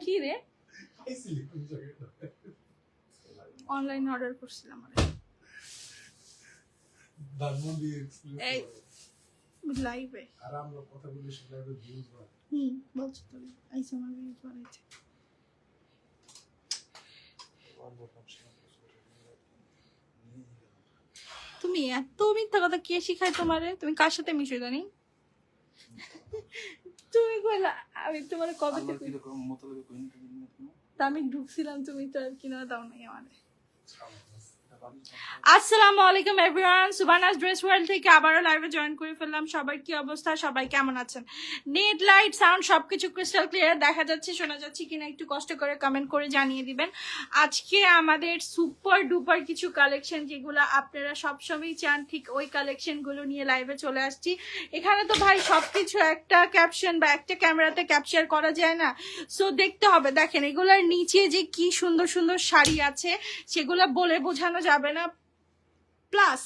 কি রে online order করছিলাম এই লাইভে আর আমরা কথা বলি সে লাইভে ভিউজ হয় বলছো তো আইসা আমার ভিউজ বাড়াইছে তুমি এত মিথ্যা কথা কে শিখায় তোমারে তুমি কার সাথে মিশো জানি তুমি কইলা আমি তোমার কবে থেকে আমি ঢুকছিলাম তুমি তো আর কিনা দাও নাই আমারে আসসালামু আলাইকুম এভরিওয়ান সুবানাস ড্রেস ওয়ার্ল্ড থেকে আবারও লাইভে জয়েন করে ফেললাম সবার কি অবস্থা সবাই কেমন আছেন নেট লাইট সাউন্ড সবকিছু ক্রিস্টাল ক্লিয়ার দেখা যাচ্ছে শোনা যাচ্ছে কিনা একটু কষ্ট করে কমেন্ট করে জানিয়ে দিবেন আজকে আমাদের সুপার ডুপার কিছু কালেকশন যেগুলো আপনারা সবসময় চান ঠিক ওই কালেকশনগুলো নিয়ে লাইভে চলে আসছি এখানে তো ভাই সবকিছু একটা ক্যাপশন বা একটা ক্যামেরাতে ক্যাপচার করা যায় না সো দেখতে হবে দেখেন এগুলোর নিচে যে কি সুন্দর সুন্দর শাড়ি আছে সেগুলো বলে বোঝানো যাবে না প্লাস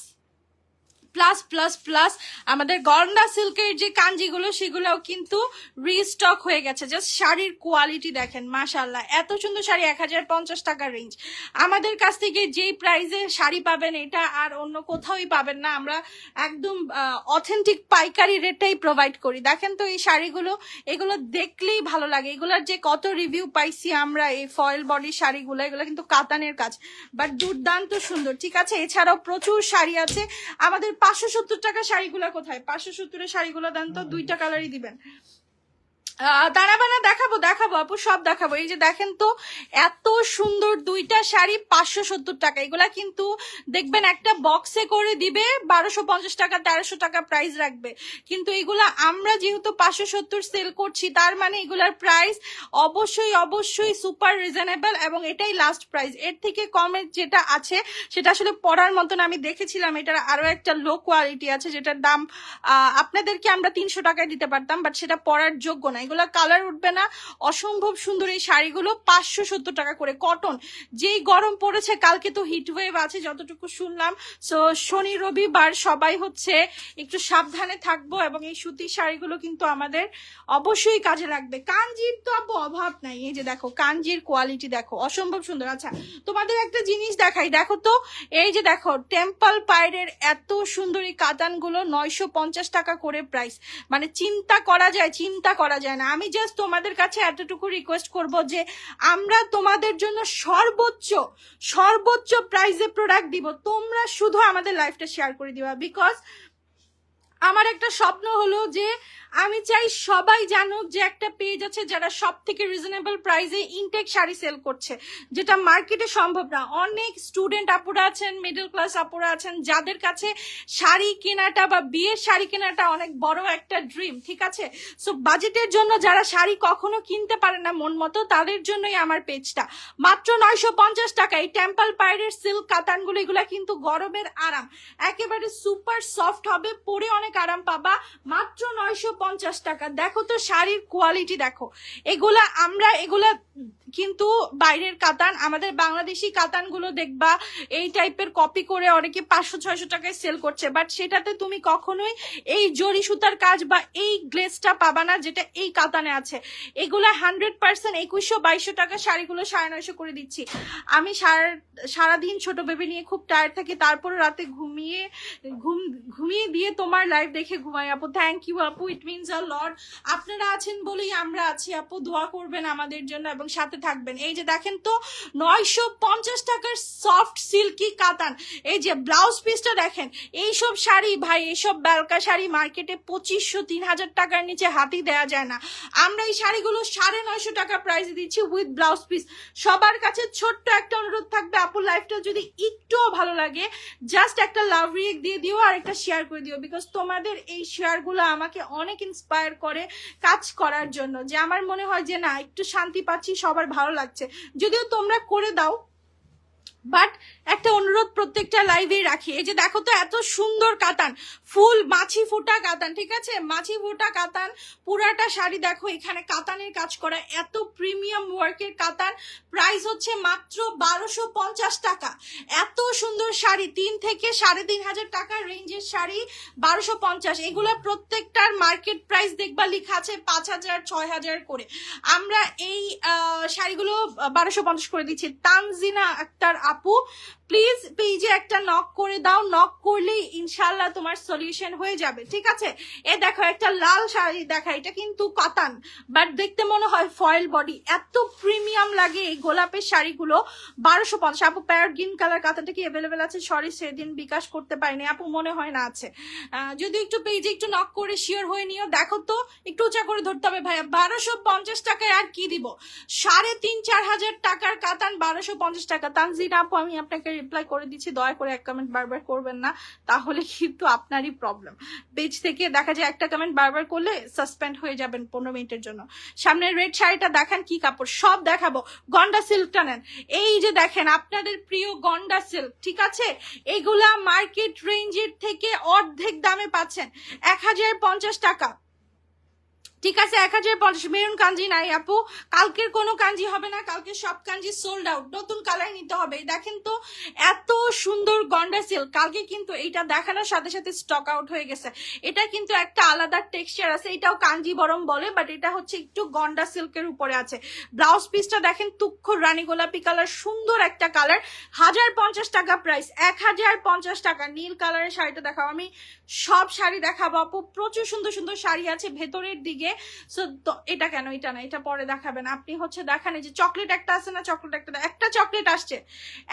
প্লাস প্লাস প্লাস আমাদের গর্না সিল্কের যে কাঞ্জিগুলো সেগুলোও কিন্তু রিস্টক হয়ে গেছে জাস্ট শাড়ির কোয়ালিটি দেখেন মাশাআল্লাহ এত সুন্দর শাড়ি 1050 টাকার রেঞ্জ আমাদের কাছ থেকে যেই প্রাইসে শাড়ি পাবেন এটা আর অন্য কোথাওই পাবেন না আমরা একদম অথেন্টিক পাইকারি রেটটাই প্রোভাইড করি দেখেন তো এই শাড়িগুলো এগুলো দেখলেই ভালো লাগে এগুলোর যে কত রিভিউ পাইছি আমরা এই ফয়েল বডি শাড়িগুলো এগুলো কিন্তু কাতানের কাজ বাট দুর্দান্ত সুন্দর ঠিক আছে এছাড়াও প্রচুর শাড়ি আছে আমাদের 570 টাকা শাড়িগুলো কোথায় 570 এর শাড়িগুলো দেন তো দুইটা কালারই দিবেন দানা বানা দেখাবো দেখাবো আপু সব দেখাবো এই যে দেখেন তো এত সুন্দর দুইটা শাড়ি 570 টাকা এগুলা কিন্তু দেখবেন একটা বক্সে করে দিবে 1250 টাকা 1300 টাকা প্রাইস রাখবে কিন্তু এগুলা আমরা যেহেতু 570 সেল করছি তার মানে এগুলার প্রাইস অবশ্যই অবশ্যই সুপার রিজনেবল এবং এটাই লাস্ট প্রাইস এর থেকে কমে যেটা আছে সেটা আসলে পরার মতন আমি দেখেছিলাম এটার আরো একটা লো কোয়ালিটি আছে যেটার দাম আপনাদেরকে আমরা 300 টাকায় দিতে পারতাম বাট সেটা পরার যোগ্য না এগুলা কালার উঠবে না অসম্ভব সুন্দর এই শাড়িগুলো 570 টাকা করে কটন যেই গরম পড়েছে কালকে তো হিট ওয়েভ আছে যতটুকু শুনলাম সো শনি রবিবার সবাই হচ্ছে একটু সাবধানে থাকবো এবং এই সুতির শাড়িগুলো কিন্তু আমাদের অবশ্যই কাজে লাগবে কাঞ্জির তো অভাব নাই এই যে দেখো কাঞ্জির কোয়ালিটি দেখো অসম্ভব সুন্দর আচ্ছা তোমাদের একটা জিনিস দেখাই দেখো তো এই যে দেখো টেম্পল পাইরের এত সুন্দর এই কাতানগুলো 950 টাকা করে প্রাইস মানে চিন্তা করা যায় না আমি জাস্ট তোমাদের কাছে এতটুকু রিকোয়েস্ট করব যে আমরা তোমাদের জন্য সর্বোচ্চ প্রাইসে প্রোডাক্ট দিব তোমরা শুধু আমাদের লাইফটা শেয়ার করে দিবা বিকজ আমার একটা স্বপ্ন হলো যে আমি চাই সবাই জানুক যে একটা পেজ আছে যারা সব থেকে রিজনেবল প্রাইসে ইনটেক শাড়ি সেল করছে যেটা মার্কেটে সম্ভব না অনেক স্টুডেন্ট আপুরা আছেন মিডল ক্লাস আপুরা আছেন যাদের কাছে শাড়ি কেনাটা বা বিয়ের শাড়ি কেনাটা অনেক বড় একটা ড্রিম ঠিক আছে সো বাজেটের জন্য যারা শাড়ি কখনো কিনতে পারে না মন মতো তাদের জন্যই আমার পেজটা মাত্র 950 টাকা এই টেম্পল পাইরের সিল্ক কাতানগুলো এগুলা কিন্তু গরমের আরাম একেবারে সুপার সফট হবে পরে অনেক আরাম পাবা মাত্র 950 টাকা দেখো তো শাড়ির কোয়ালিটি দেখো এগুলা কিন্তু বাইরের কাতান আমাদের বাংলাদেশি কাতানগুলো দেখবা এই টাইপের কপি করে অনেকে 500-600 টাকায় সেল করছে বাট সেটাতে তুমি কখনোই এই জরি সুতার কাজ বা এই গ্লেজটা পাবা না যেটা এই কাতানে আছে এগুলা 100% 2100-2200 টাকা শাড়িগুলো 950 করে দিচ্ছি আমি সারাদিন ছোট বেবি নিয়ে খুব টায়ার্ড থাকি তারপরে রাতে ঘুমিয়ে দিয়ে তোমার লাইভ দেখে ঘুমাই আপু থ্যাংক ইউ আপু ইট মিনস আ লট আপনারা আছেন বলেই আমরা আছি আপু দোয়া করবেন আমাদের জন্য এবং সাথে থাকবেন এই যে দেখেন তো 950 টাকার সফট সিল্কি কাতান এই যে ব্লাউজ পিসটা দেখেন এইসব শাড়ি ভাই এইসব বালকা শাড়ি মার্কেটে 2500-3000 টাকার নিচে হাতি দেওয়া যায় না আমরা এই শাড়িগুলো 950 টাকা প্রাইসে দিচ্ছি উইথ ব্লাউজ পিস সবার কাছে ছোট্ট একটা অনুরোধ থাকবে আপুর লাইফটা যদি একটুও ভালো লাগে জাস্ট একটা লাভ রিয়েক্ট দিয়ে দিও আর একটা শেয়ার করে দিও বিকজ তোমাদের এই শেয়ারগুলো আমাকে অনেক ইন্সপায়ার করে কাজ করার জন্য যে আমার মনে হয় যে না একটু শান্তি পাচ্ছি সবার ভালো লাগছে যদিও তোমরা করে দাও বাট একটা অনুরোধ প্রত্যেকটা লাইভে রাখি, এই যে দেখো তো এত সুন্দর কাতান, ফুল মাছি ফোটা কাতান, ঠিক আছে, মাছি ফোটা কাতান, পুরাটা শাড়ি দেখো এখানে কাতানের কাজ করা, এত প্রিমিয়াম ওয়ার্কের কাতান, প্রাইস হচ্ছে মাত্র 1250 টাকা। এত সুন্দর শাড়ি 3 থেকে 3,500 টাকার রেঞ্জের শাড়ি 1250, এগুলা প্রত্যেকটার মার্কেট প্রাইস দেখবা লেখা আছে 5,000 6,000 করে, আমরা এই শাড়িগুলো 1250 করে দিচ্ছি। তানজিনা আক্তার আপু প্লিজ পেজে একটা নক করে দাও, নক করলেই ইনশাল্লাহ তোমার সলিউশন হয়ে যাবে, ঠিক আছে। এ দেখো একটা লাল শাড়ি দেখা, এটা কিন্তু কাতান বাট দেখতে মনে হয় ফয়েল বডি, এত প্রিমিয়াম লাগে এই গোলাপের শাড়িগুলো 1250। আপু প্যারট গ্রিন কালার কাতানটা কি অ্যাভেলেবেল আছে? সরি সেদিন বিকাশ করতে পারিনি আপু, মনে হয় না আছে, যদি একটু পেজে একটু নক করে শিওর হয়ে নিও। দেখো তো একটু উঁচা করে ধরতে হবে ভাইয়া, 1250 টাকায় আর কি দিব, 3,500-4,000 টাকার কাতান 1250 টাকা। তানজিনা আপু আমি আপনাকে রিপ্লাই করে দিচ্ছি, দয়া করে এক কমেন্ট বারবার করবেন না, তাহলে কিন্তু আপনারই প্রবলেম। পেজ থেকে দেখা যায় একটা কমেন্ট বারবার করলে সাসপেন্ড হয়ে যাবেন 15 মিনিটের জন্য। সামনের রেড শাড়িটা দেখান, কি কাপড় সব দেখাবো। গন্ডা সিল্কটা নেন, এই যে দেখেন আপনাদের প্রিয় গন্ডা সিল্ক, ঠিক আছে, এগুলা মার্কেট রেঞ্জের থেকে অর্ধেক দামে পাচ্ছেন 1,050 টাকা, ঠিক আছে, 1,050। মেরুন কাঞ্জি নাই আপু, কালকের কোনো কাঞ্জি হবে না, কালকে সব কাঞ্জি সোল্ড আউট, নতুন কালার নিতে হবে। দেখেন তো এত সুন্দর গন্ডা সিল্ক, কালকে কিন্তু এটা দেখানোর সাথে সাথে স্টক আউট হয়ে গেছে। এটা কিন্তু একটা আলাদা টেক্সচার আছে, এটাও কাঞ্জি বরং বলে, বাট এটা হচ্ছে একটু গন্ডা সিল্কের উপরে আছে। ব্লাউজ পিসটা দেখেন তুক্ষ রানী গোলাপি কালার, সুন্দর একটা কালার, 1,050 টাকা প্রাইস, 1,050 টাকা। নীল কালারের শাড়িটা দেখাও, আমি সব শাড়ি দেখাবো আপু, প্রচুর সুন্দর সুন্দর শাড়ি আছে ভেতরের দিকে। সো এটা কেন, এটা না, এটা পরে দেখাবেন আপনি, হচ্ছে দেখান এই যে চকলেট একটা আছে না, চকলেট একটা চকলেট আসছে,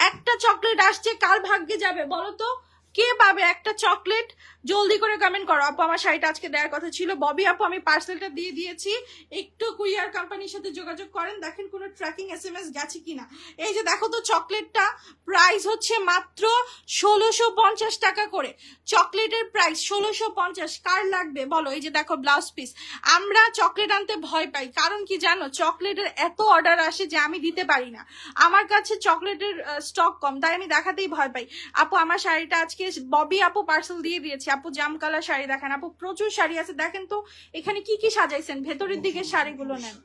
একটা চকলেট আসছে, কাল ভাগ্যে যাবে বলো তো কে পাবে একটা চকলেট? জলদি করে কমেন্ট করো আপু, আমার শাড়িটা আজকে দেওয়ার কথা ছিল। ববি আপু আমি পার্সেলটা দিয়ে দিয়েছি, একটু কুরিয়ার কোম্পানির সাথে যোগাযোগ করেন, দেখেন কোনো ট্র্যাকিং SMS গেছে কিনা। এই যে দেখো তো চকলেটটা প্রাইস হচ্ছে মাত্র 1,650 টাকা করে, চকলেটের প্রাইস 1,650। কার লাগবে বলো? এই যে দেখো ব্লাউজ পিস, আমরা চকলেট আনতে ভয় পাই, কারণ কি জানো, চকলেটের এত অর্ডার আসে যে আমি দিতে পারি না, আমার কাছে চকলেটের স্টক কম, তাই আমি দেখাতেই ভয় পাই। আপু আমার শাড়িটা আজকে ববি আপু পার্সেল দিয়ে দিয়েছে, আপু জাম কালার শাড়ি দেখেন, আপু প্রচুর শাড়ি আছে, দেখেন তো এখানে কি কি সাজাইছেন, ভেতরের দিকে শাড়িগুলো নেন,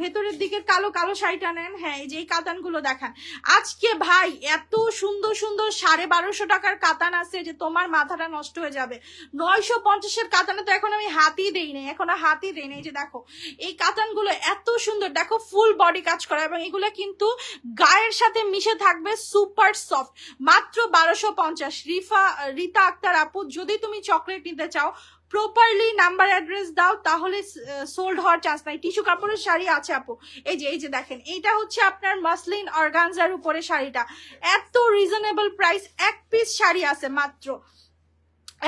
ভেতরের দিকে কালো কালো শাড়িটা নেন, হ্যাঁ এই যে এই কাতানগুলো দেখান। আজকে ভাই এত সুন্দর সুন্দর 1250 টাকার কাতান আছে যে তোমার মাথাটা নষ্ট হয়ে যাবে। 950-এর কাতানে তো এখন আমি হাতই দেই নাই, এখনো হাতই দেই নাই। এই যে দেখো এই কাতানগুলো এত সুন্দর, দেখো ফুল বডি কাজ করা, এবং এগুলো কিন্তু গায়ের সাথে মিশে থাকবে, সুপার সফট, মাত্র 1250। রীতা আক্তার আপু যদি তুমি চকলেট নিতে চাও প্রপারলি নাম্বার অ্যাড্রেস দাও, তাহলে সোল্ড হওয়ার চান্স নাই। টিস্যু কাপড়ের শাড়ি আছে আপু, এই যে দেখেন, এইটা হচ্ছে আপনার মাসলিন অর্গানজার উপরে শাড়িটা, এত রিজনেবল প্রাইস, এক পিস শাড়ি আছে মাত্র,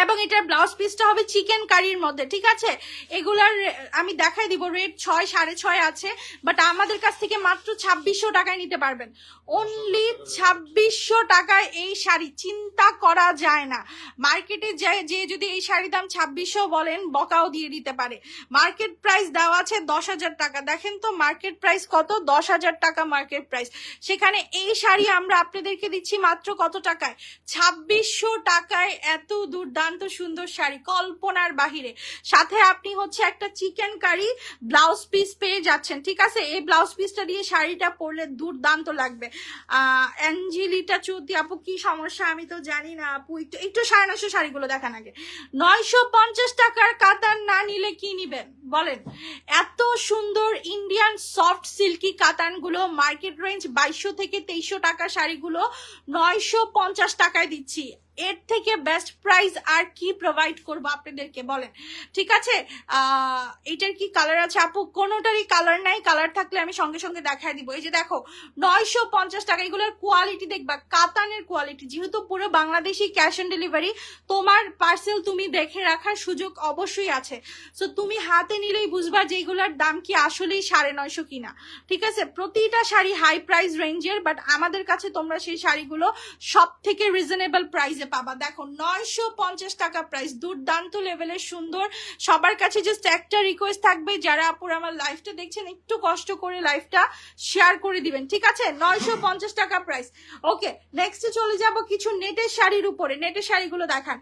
এবং এটার ব্লাউজ পিসটা হবে চিকেন কারির মধ্যে, ঠিক আছে। এগুলার আমি দেখাই দিব, রেট 6 6.5 আছে, বাট আমাদের কাছ থেকে মাত্র 2,600 টাকায় নিতে পারবেন, অনলি 2,600 টাকায় এই শাড়ি, চিন্তা করা যায় না। মার্কেটে যে যদি এই শাড়ির দাম 2,600 বলেন বকাও দিয়ে দিতে পারে। মার্কেট প্রাইস দেওয়া আছে 10,000 টাকা, দেখেন তো মার্কেট প্রাইস কত, 10,000 টাকা মার্কেট প্রাইস, সেখানে এই শাড়ি আমরা আপনাদেরকে দিচ্ছি মাত্র কত টাকায়, 2,600 টাকায়। এত দুর্দান্ত সুন্দর শাড়ি কল্পনার বাহিরে, সাথে আপনি হচ্ছে একটা চিকেন কারি ব্লাউজ পিস পেয়ে যাচ্ছেন, ঠিক আছে। এই ব্লাউজ পিসটা দিয়ে শাড়িটা পরলে দুর্দান্ত লাগবে। অ্যাঞ্জেলিটা চৌধুরী আপু কি সমস্যা আমি তো জানি না আপু, একটু 950 শাড়িগুলো দেখান আগে। 950 টাকার কাতান না নিলে কি নিবেন বলেন? এত সুন্দর ইন্ডিয়ান সফট সিল্কি কাতানগুলো মার্কেট রেঞ্জ 2200 থেকে 2300 টাকা, শাড়িগুলো 950 টাকায় দিচ্ছি। এর থেকে বেস্ট প্রাইস আর কি প্রোভাইড করবো আপনাদেরকে বলেন, ঠিক আছে। এটার কি কালার আছে আপু? কোনোটারই কালার নাই, কালার থাকলে আমি সঙ্গে সঙ্গে দেখাই দিব। এই যে দেখো 950 টাকা, এগুলোর কোয়ালিটি দেখবা, কাতানের কোয়ালিটি, যেহেতু পুরো বাংলাদেশি ক্যাশ অন ডেলিভারি, তোমার পার্সেল তুমি দেখে রাখার সুযোগ অবশ্যই আছে। সো তুমি হাতে হাতে নিলেই বুঝবা যে এগুলার দাম কি আসলেই 950 কিনা। ঠিক আছে, প্রতিটা শাড়ি হাই প্রাইস রেঞ্জের, বাট আমাদের কাছে তোমরা সেই শাড়িগুলো সব থেকে রিজনেবল প্রাইসে পাবা। দেখো 950 টাকা প্রাইস, দুর্দান্ত লেভেলের সুন্দর। সবার কাছে জাস্ট একটা রিকোয়েস্ট থাকবে, যারা আপুর আমার লাইভটা দেখছেন একটু কষ্ট করে লাইভটা শেয়ার করে দিবেন, ঠিক আছে? 950 টাকা প্রাইস। ওকে, নেক্সটে চলে যাব কিছু নেটের শাড়ির উপরে। নেটের শাড়িগুলো দেখান,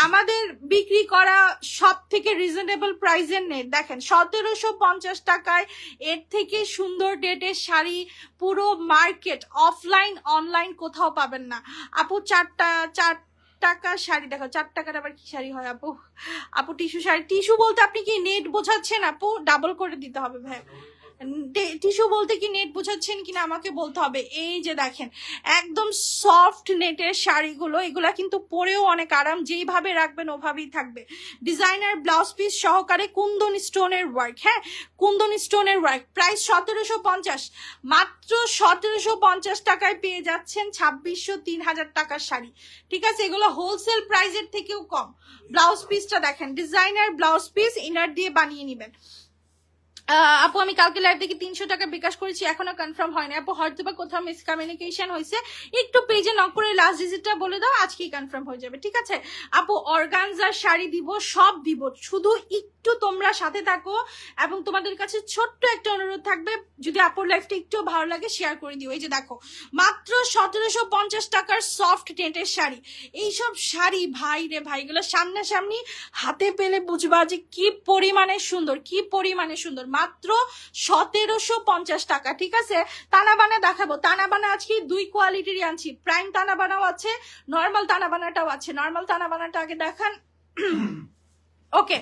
আমাদের বিক্রি করা সব থেকে রিজনেবল প্রাইসের নেট। দেখেন 1750 টাকায় এর থেকে সুন্দর নেটের শাড়ি পুরো মার্কেট অফলাইন অনলাইন কোথাও পাবেন না আপু। 4 টাকা শাড়ি দেখো, 4 টাকার আবার কি শাড়ি হয় আপু? আপু টিস্যু শাড়ি, টিস্যু বলতে আপনি কি নেট বোঝাচ্ছেন আপু? ডাবল করে দিতে হবে ভাই। টিস্যু বলতে কি নেট বোঝাচ্ছেন কিনা আমাকে বলতে হবে। এই যে দেখেন একদম সফট নেটের শাড়িগুলো, এগুলা কিন্তু পরেও অনেক আরাম, যেইভাবে রাখবেন ওভাবেই থাকবে। ডিজাইনার ব্লাউজ পিস সহকারে কুন্দন স্টোনের ওয়ার্ক, হ্যাঁ কুন্দন স্টোনের ওয়ার্ক। প্রাইস 1750, মাত্র 1750 টাকায় পেয়ে যাচ্ছেন 2600 3000 টাকার শাড়ি। ঠিক আছে, এগুলো হোলসেল প্রাইসের থেকেও কম। ব্লাউজ পিসটা দেখেন, ডিজাইনার ব্লাউজ পিস ইনার দিয়ে বানিয়ে নেবেন। আপু আমি কালকে লাইভ থেকে 300 টাকা বিকাশ করেছি, এখনো কনফার্ম হয়নি আপু, হয়তো বা কোথাও মিসকমিউনিকেশন হয়েছে, একটু পেজে নক করে লাস্ট ডিজিটটা বলে দাও, আজকেই কনফার্ম হয়ে যাবে। ঠিক আছে আপু, অর্গানজার শাড়ি দিব, সব দিব, শুধু একটু তোমরা সাথে থাকো। এবং তোমাদের কাছে ছোট্ট একটা অনুরোধ থাকবে, যদি আপুর লাইফটা একটু ভালো লাগে শেয়ার করে দিও। এই যে দেখো মাত্র 1750 টাকার সফট টেন্টের শাড়ি। এইসব শাড়ি ভাই রে ভাই, এগুলো সামনাসামনি হাতে পেলে বুঝবা যে কি পরিমাণে সুন্দর, কি পরিমাণে সুন্দর। মাত্র 1750 টাকা। ঠিক আছে, তানাবানা দেখাবো। তানাবানা আজকে 2 কোয়ালিটির আনছি, প্রাইম তানাবানাও আছে, নর্মাল তানাবানাটাও আছে। নর্মাল তানাবানাটা আগে দেখান। ওকে,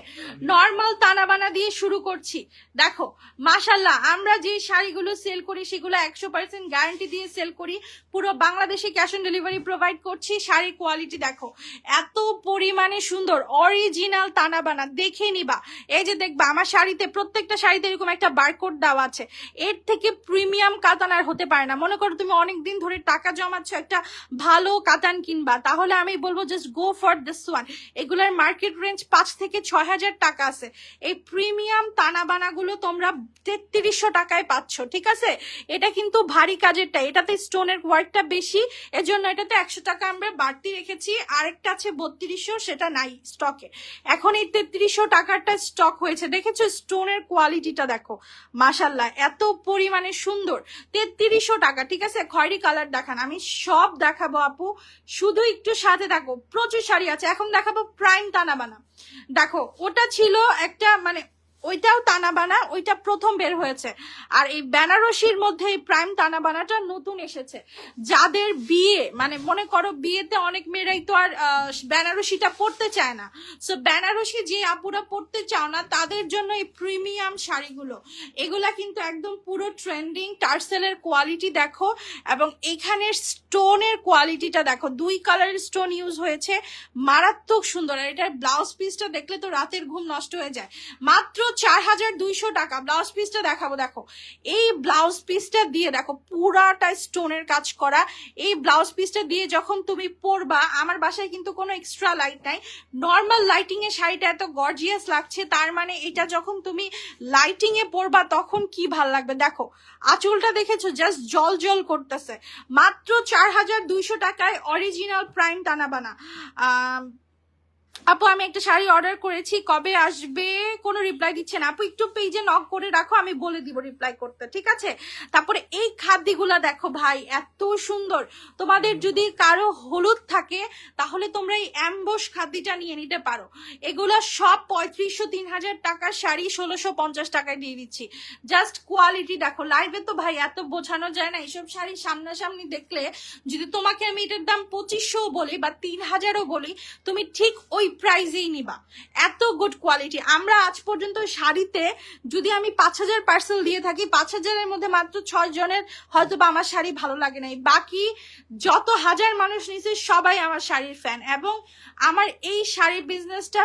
নর্মাল তানাবানা দিয়ে শুরু করছি। দেখো মাশাল্লাহ, আমরা যে শাড়িগুলো সেল করি সেগুলো 100% গ্যারান্টি দিয়ে সেল করি, পুরো বাংলাদেশে ক্যাশ অন ডেলিভারি প্রোভাইড করছি। শাড়ির কোয়ালিটি দেখো এত পরিমাণে সুন্দর, অরিজিনাল তানাবানা, দেখে নিবা। এই যে দেখবা আমার শাড়িতে, প্রত্যেকটা শাড়িতে এরকম একটা বারকোড দেওয়া আছে। এর থেকে প্রিমিয়াম কাতান আর হতে পারে না। মনে করো তুমি অনেকদিন ধরে টাকা জমাচ্ছ একটা ভালো কাতান কিনবা, তাহলে আমি বলবো just go for this one. এগুলার মার্কেট রেঞ্জ 5 থেকে 6000 টাকা আছে। এই প্রিমিয়াম তানাবানা গুলো তোমরা 3300 টাকায় পাচ্ছ। ঠিক আছে, এটা কিন্তু ভারী কাজেরটা, এটাতে স্টোনের ওয়ার্কটা বেশি, এজন্য এটাতে 100 টাকা আমরা বাড়তি রেখেছি। আরেকটা আছে 3200, সেটা নাই স্টকে। এখন এই 3300 টাকারটা স্টক হয়েছে, দেখেছো স্টোনের কোয়ালিটিটা দেখো মাশাল্লাহ, এত পরিমাণে সুন্দর। 3300 টাকা। ঠিক আছে, খয়েরি কালার দেখান, আমি সব দেখাবো আপু, শুধু একটু সাথে থাকো। প্রচুর শাড়ি আছে। এখন দেখাবো প্রাইম তানাবানা। দেখো ওটা ছিল একটা, মানে ওইটাও তানাবানা, ওইটা প্রথম বের হয়েছে। আর এই বেনারসির মধ্যে এই প্রাইম তানাবানাটা নতুন এসেছে। যাদের বিয়ে, মানে মনে করো বিয়েতে অনেক মেয়েরাই তো আর বেনারসিটা পরতে চায় না, সো বেনারসি যে আপুরা পরতে চাও না তাদের জন্য এই প্রিমিয়াম শাড়িগুলো, এগুলা কিন্তু একদম পুরো ট্রেন্ডিং। টার্সেলের কোয়ালিটি দেখো, এবং এখানের স্টোনের কোয়ালিটিটা দেখো, 2 কালারের স্টোন ইউজ হয়েছে, মারাত্মক সুন্দর। আর এটার ব্লাউজ পিসটা দেখলে তো রাতের ঘুম নষ্ট হয়ে যায়। মাত্র 4200 টাকা। ব্লাউজ পিসটা দেখাবো, দেখো এই ব্লাউজ পিসটা দিয়ে দেখো পুরাটা স্টোনের কাজ করা। এই ব্লাউজ পিসটা দিয়ে যখন তুমি পরবা, আমার বাসায় কিন্তু কোনো এক্সট্রা লাইট নাই, নর্মাল লাইটিং এ শাড়িটা এত গর্জিয়াস লাগছে, তার মানে এটা যখন তুমি লাইটিং এ পরবা তখন কি ভাল লাগবে। দেখো আঁচলটা দেখেছো, জাস্ট জল জল করতেছে। মাত্র 4200 টাকায় অরিজিনাল প্রাইম তানাবানা। আপু আমি একটা শাড়ি অর্ডার করেছি, কবে আসবে? কোনো রিপ্লাই দিচ্ছে না আপু, একটু পেজে নক করে রাখো, আমি বলে দিব রিপ্লাই করতে। ঠিক আছে, তারপরে এই খাদ্যগুলা দেখো ভাই এত সুন্দর। তোমাদের যদি কারো হলুদ থাকে তাহলে তোমরা এই অ্যাম্বস খাদ্যটা নিয়ে নিতে পারো। এগুলা সব 3500 3000 টাকার শাড়ি 1650 টাকায় দিয়ে দিচ্ছি। জাস্ট কোয়ালিটি দেখো। লাইভে তো ভাই এত বোঝানো যায় না, এইসব শাড়ি সামনাসামনি দেখলে যদি তোমাকে আমি এটার দাম 2500 বলি বা 3000ও বলি, তুমি ঠিক ওই প্রাইজেই নিবা। এত গুড কোয়ালিটি। আমরা আজ পর্যন্ত শাড়িতে যদি আমি 5000 পার্সেল দিয়ে থাকি, 5000-এর মধ্যে মাত্র 6 জনের হয়তো বা আমার শাড়ি ভালো লাগে নাই, বাকি যত হাজার মানুষ নিছে সবাই আমার শাড়ির ফ্যান। এবং আমার এই শাড়ির বিজনেসটা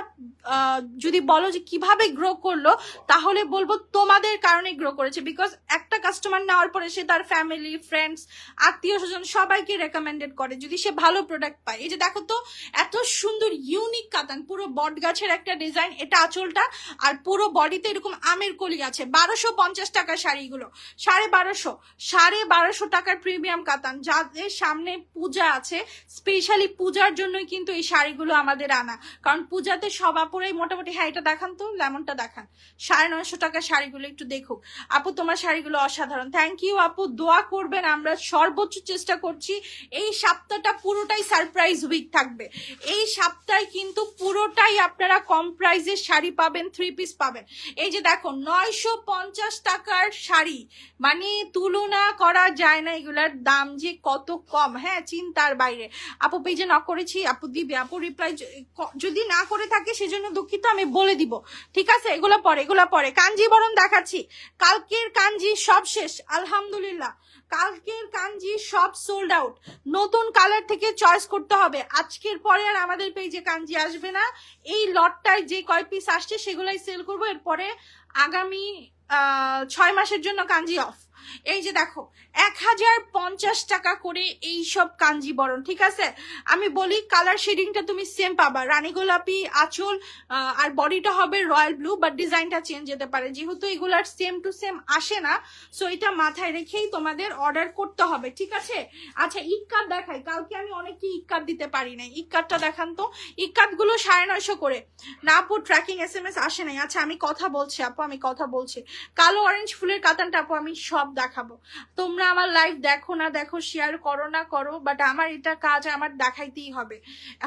যদি বলো যে কিভাবে গ্রো করলো, তাহলে বলবো তোমাদের কারণে গ্রো করেছে। বিকজ একটা কাস্টমার নেওয়ার পরে সে তার ফ্যামিলি, ফ্রেন্ডস, আত্মীয় স্বজন সবাইকে রেকমেন্ডেড করে যদি সে ভালো প্রোডাক্ট পায়। এই যে দেখো তো এত সুন্দর ইউনিক কাতান, পুরো বট গাছের একটা ডিজাইন, এটা আঁচলটা, আর পুরো বডিতে এরকম আমের কলি আছে। 1250 টাকার শাড়িগুলো, 1250 টাকার প্রিমিয়াম কাতান। যাদের সামনে পূজা আছে, স্পেশালি পূজার জন্যই কিন্তু এই শাড়িগুলো আমাদের আনা, কারণ পূজাতে সব আপুরাই মোটামুটি, হ্যাঁ এটা দেখান তো, লেমনটা দেখান, 950 টাকার শাড়িগুলো একটু দেখুক। আপু তোমার শাড়িগুলো অসাধারণ, থ্যাংক ইউ আপু, দোয়া করবেন, আমরা সর্বোচ্চ চেষ্টা করছি। এই সপ্তাহটা পুরোটাই সারপ্রাইজ উইক থাকবে, এই সপ্তাহে কিন্তু পুরোটাই আপনারা কম প্রাইসের শাড়ি পাবেন, 3 পিস পাবেন। এই যে দেখো 950 টাকার শাড়ি, মানে তুলনা করা যায় না, এগুলার দাম যে কত কম, হ্যাঁ চিন্তার বাইরে। আপু পেজে নক করেছি, আপু দিবে, আপু রিপ্লাই যদি না করে থাকে সেজন্য দুঃখিত, আমি বলে দিব, ঠিক আছে। এগুলো পরে কাঞ্জিবরম দেখাচ্ছি। কালকের কাঞ্জি সব শেষ আলহামদুলিল্লাহ, কালকের কাঞ্জি সব সোল্ড আউট। নতুন কালার থেকে চয়েস করতে হবে, আজকের পরে আর আমাদের পেজে কাঞ্জি আসবে না। এই লটটায় যে কয় পিস আসছে সেগুলাই সেল করবো, এরপরে আগামী 6 মাসের জন্য কাঞ্জি অফ। এই যে দেখো 1050 টাকা করে এই সব কাঞ্জিবরণ, ঠিক আছে। আমি বলি কালার শেডিংটা তুমি সেম পাবা, রানী গোলাপি আঁচল, আর বডিটা হবে রয়্যাল ব্লু, বাট ডিজাইনটা চেঞ্জ যেতে পারে, যেহেতু এগুলার সেম টু সেম আসে না, সো এটা মাথায় রেখেই তোমাদের অর্ডার করতে হবে, ঠিক আছে। আচ্ছা ইক্কাত দেখাই, কালকে আমি অনেককে ইক্কাত দিতে পারি নাই, ইক্কাতটা দেখান তো। ইক্কাত গুলো 950 করে। না আপু ট্র্যাকিং SMS আসে নাই, আচ্ছা আমি কথা বলছি আপু, আমি কথা বলছি। কালো অরেঞ্জ ফুলের কাতানটা আপু আমি সব দেখাবো, তোমরা আমার লাইভ দেখো না দেখো, শেয়ার করো না করো, বাট আমার এটা কাজ, আমার দেখাইতেই হবে।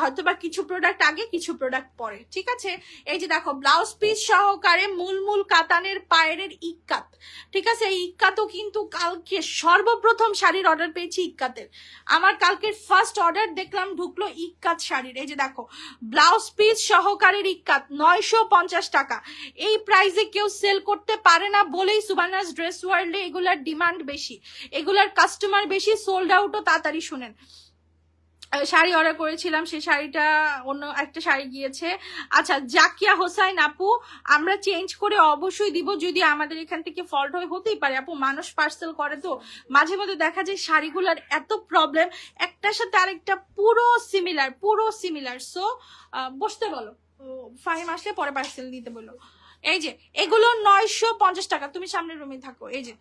হয়তো বা কিছু প্রোডাক্ট আগে কিছু প্রোডাক্ট পরে, ঠিক আছে। এই যে দেখো ব্লাউজ পিস সহকারে মূল কাতানের পায়ের ইক্কাত, ঠিক আছে। এই ইক্কাতও কিন্তু কালকে সর্বপ্রথম শাড়ির অর্ডার পেয়েছি ইক্কাতের, আমার কালকের ফার্স্ট অর্ডার দেখলাম ঢুকলো ইক্কাত শাড়ির। এই যে দেখো ব্লাউজ পিস সহকারের ইক্কাত 950 টাকা। এই প্রাইসে কেউ সেল করতে পারে না বলেই সুবানাস ড্রেস ওয়ার্ল্ডে এগুলার ডিমান্ড বেশি, এগুলার কাস্টমার বেশি, সোল্ড আউটও তাড়াতাড়ি। শুনেন শাড়ি অর্ডার করেছিলাম, সেই শাড়িটা অন্য একটা শাড়ি গিয়েছে। আচ্ছা জাকিয়া হোসাইন আপু, আমরা চেঞ্জ করে অবশ্যই দিব, যদি আমাদের এখান থেকে ফল্ট হয়ে, হতেই পারে আপু, মানুষ পার্সেল করে তো মাঝে মধ্যে দেখা যায় শাড়িগুলার এত প্রবলেম, একটার সাথে আরেকটা পুরো সিমিলার। সো বসতে বলো, ফাহিম আসলে পরে পার্সেল দিতে বলো। এই যে এগুলো 950 টাকা, তুমি সামনের রুমে থাকো। এই যে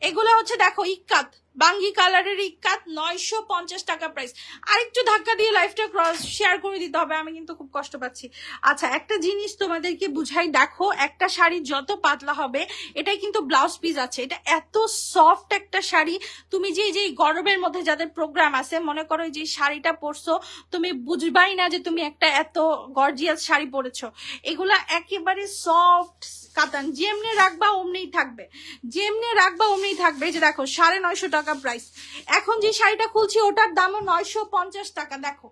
এগুলো হচ্ছে দেখো ইক্কাত, বাঙ্গি কালারের ইক্কাত 950 টাকা প্রাইস। আরেকটু ধাক্কা দিয়ে লাইফটা ক্রস শেয়ার করে দিতে হবে, আমি কিন্তু খুব কষ্ট পাচ্ছি। আচ্ছা একটা জিনিস তোমাদেরকে বুঝাই, দেখো একটা শাড়ি যত পাতলা হবে, এটাই কিন্তু ব্লাউজ পিস আছে, এটা এত সফট একটা শাড়ি, তুমি যে গরমের মধ্যে যাদের প্রোগ্রাম আছে, মনে করো যে শাড়িটা পরছো, তুমি বুঝবাই না যে তুমি একটা এত গর্জিয়াস শাড়ি পরেছো। এগুলা একেবারে সফট কাতান, যেমনি রাখবা অমনিই থাকবে, এই যে দেখো 950 টাকা প্রাইস। এখন যে শাড়িটা খুলছি ওটার দামও 950 টাকা। দেখো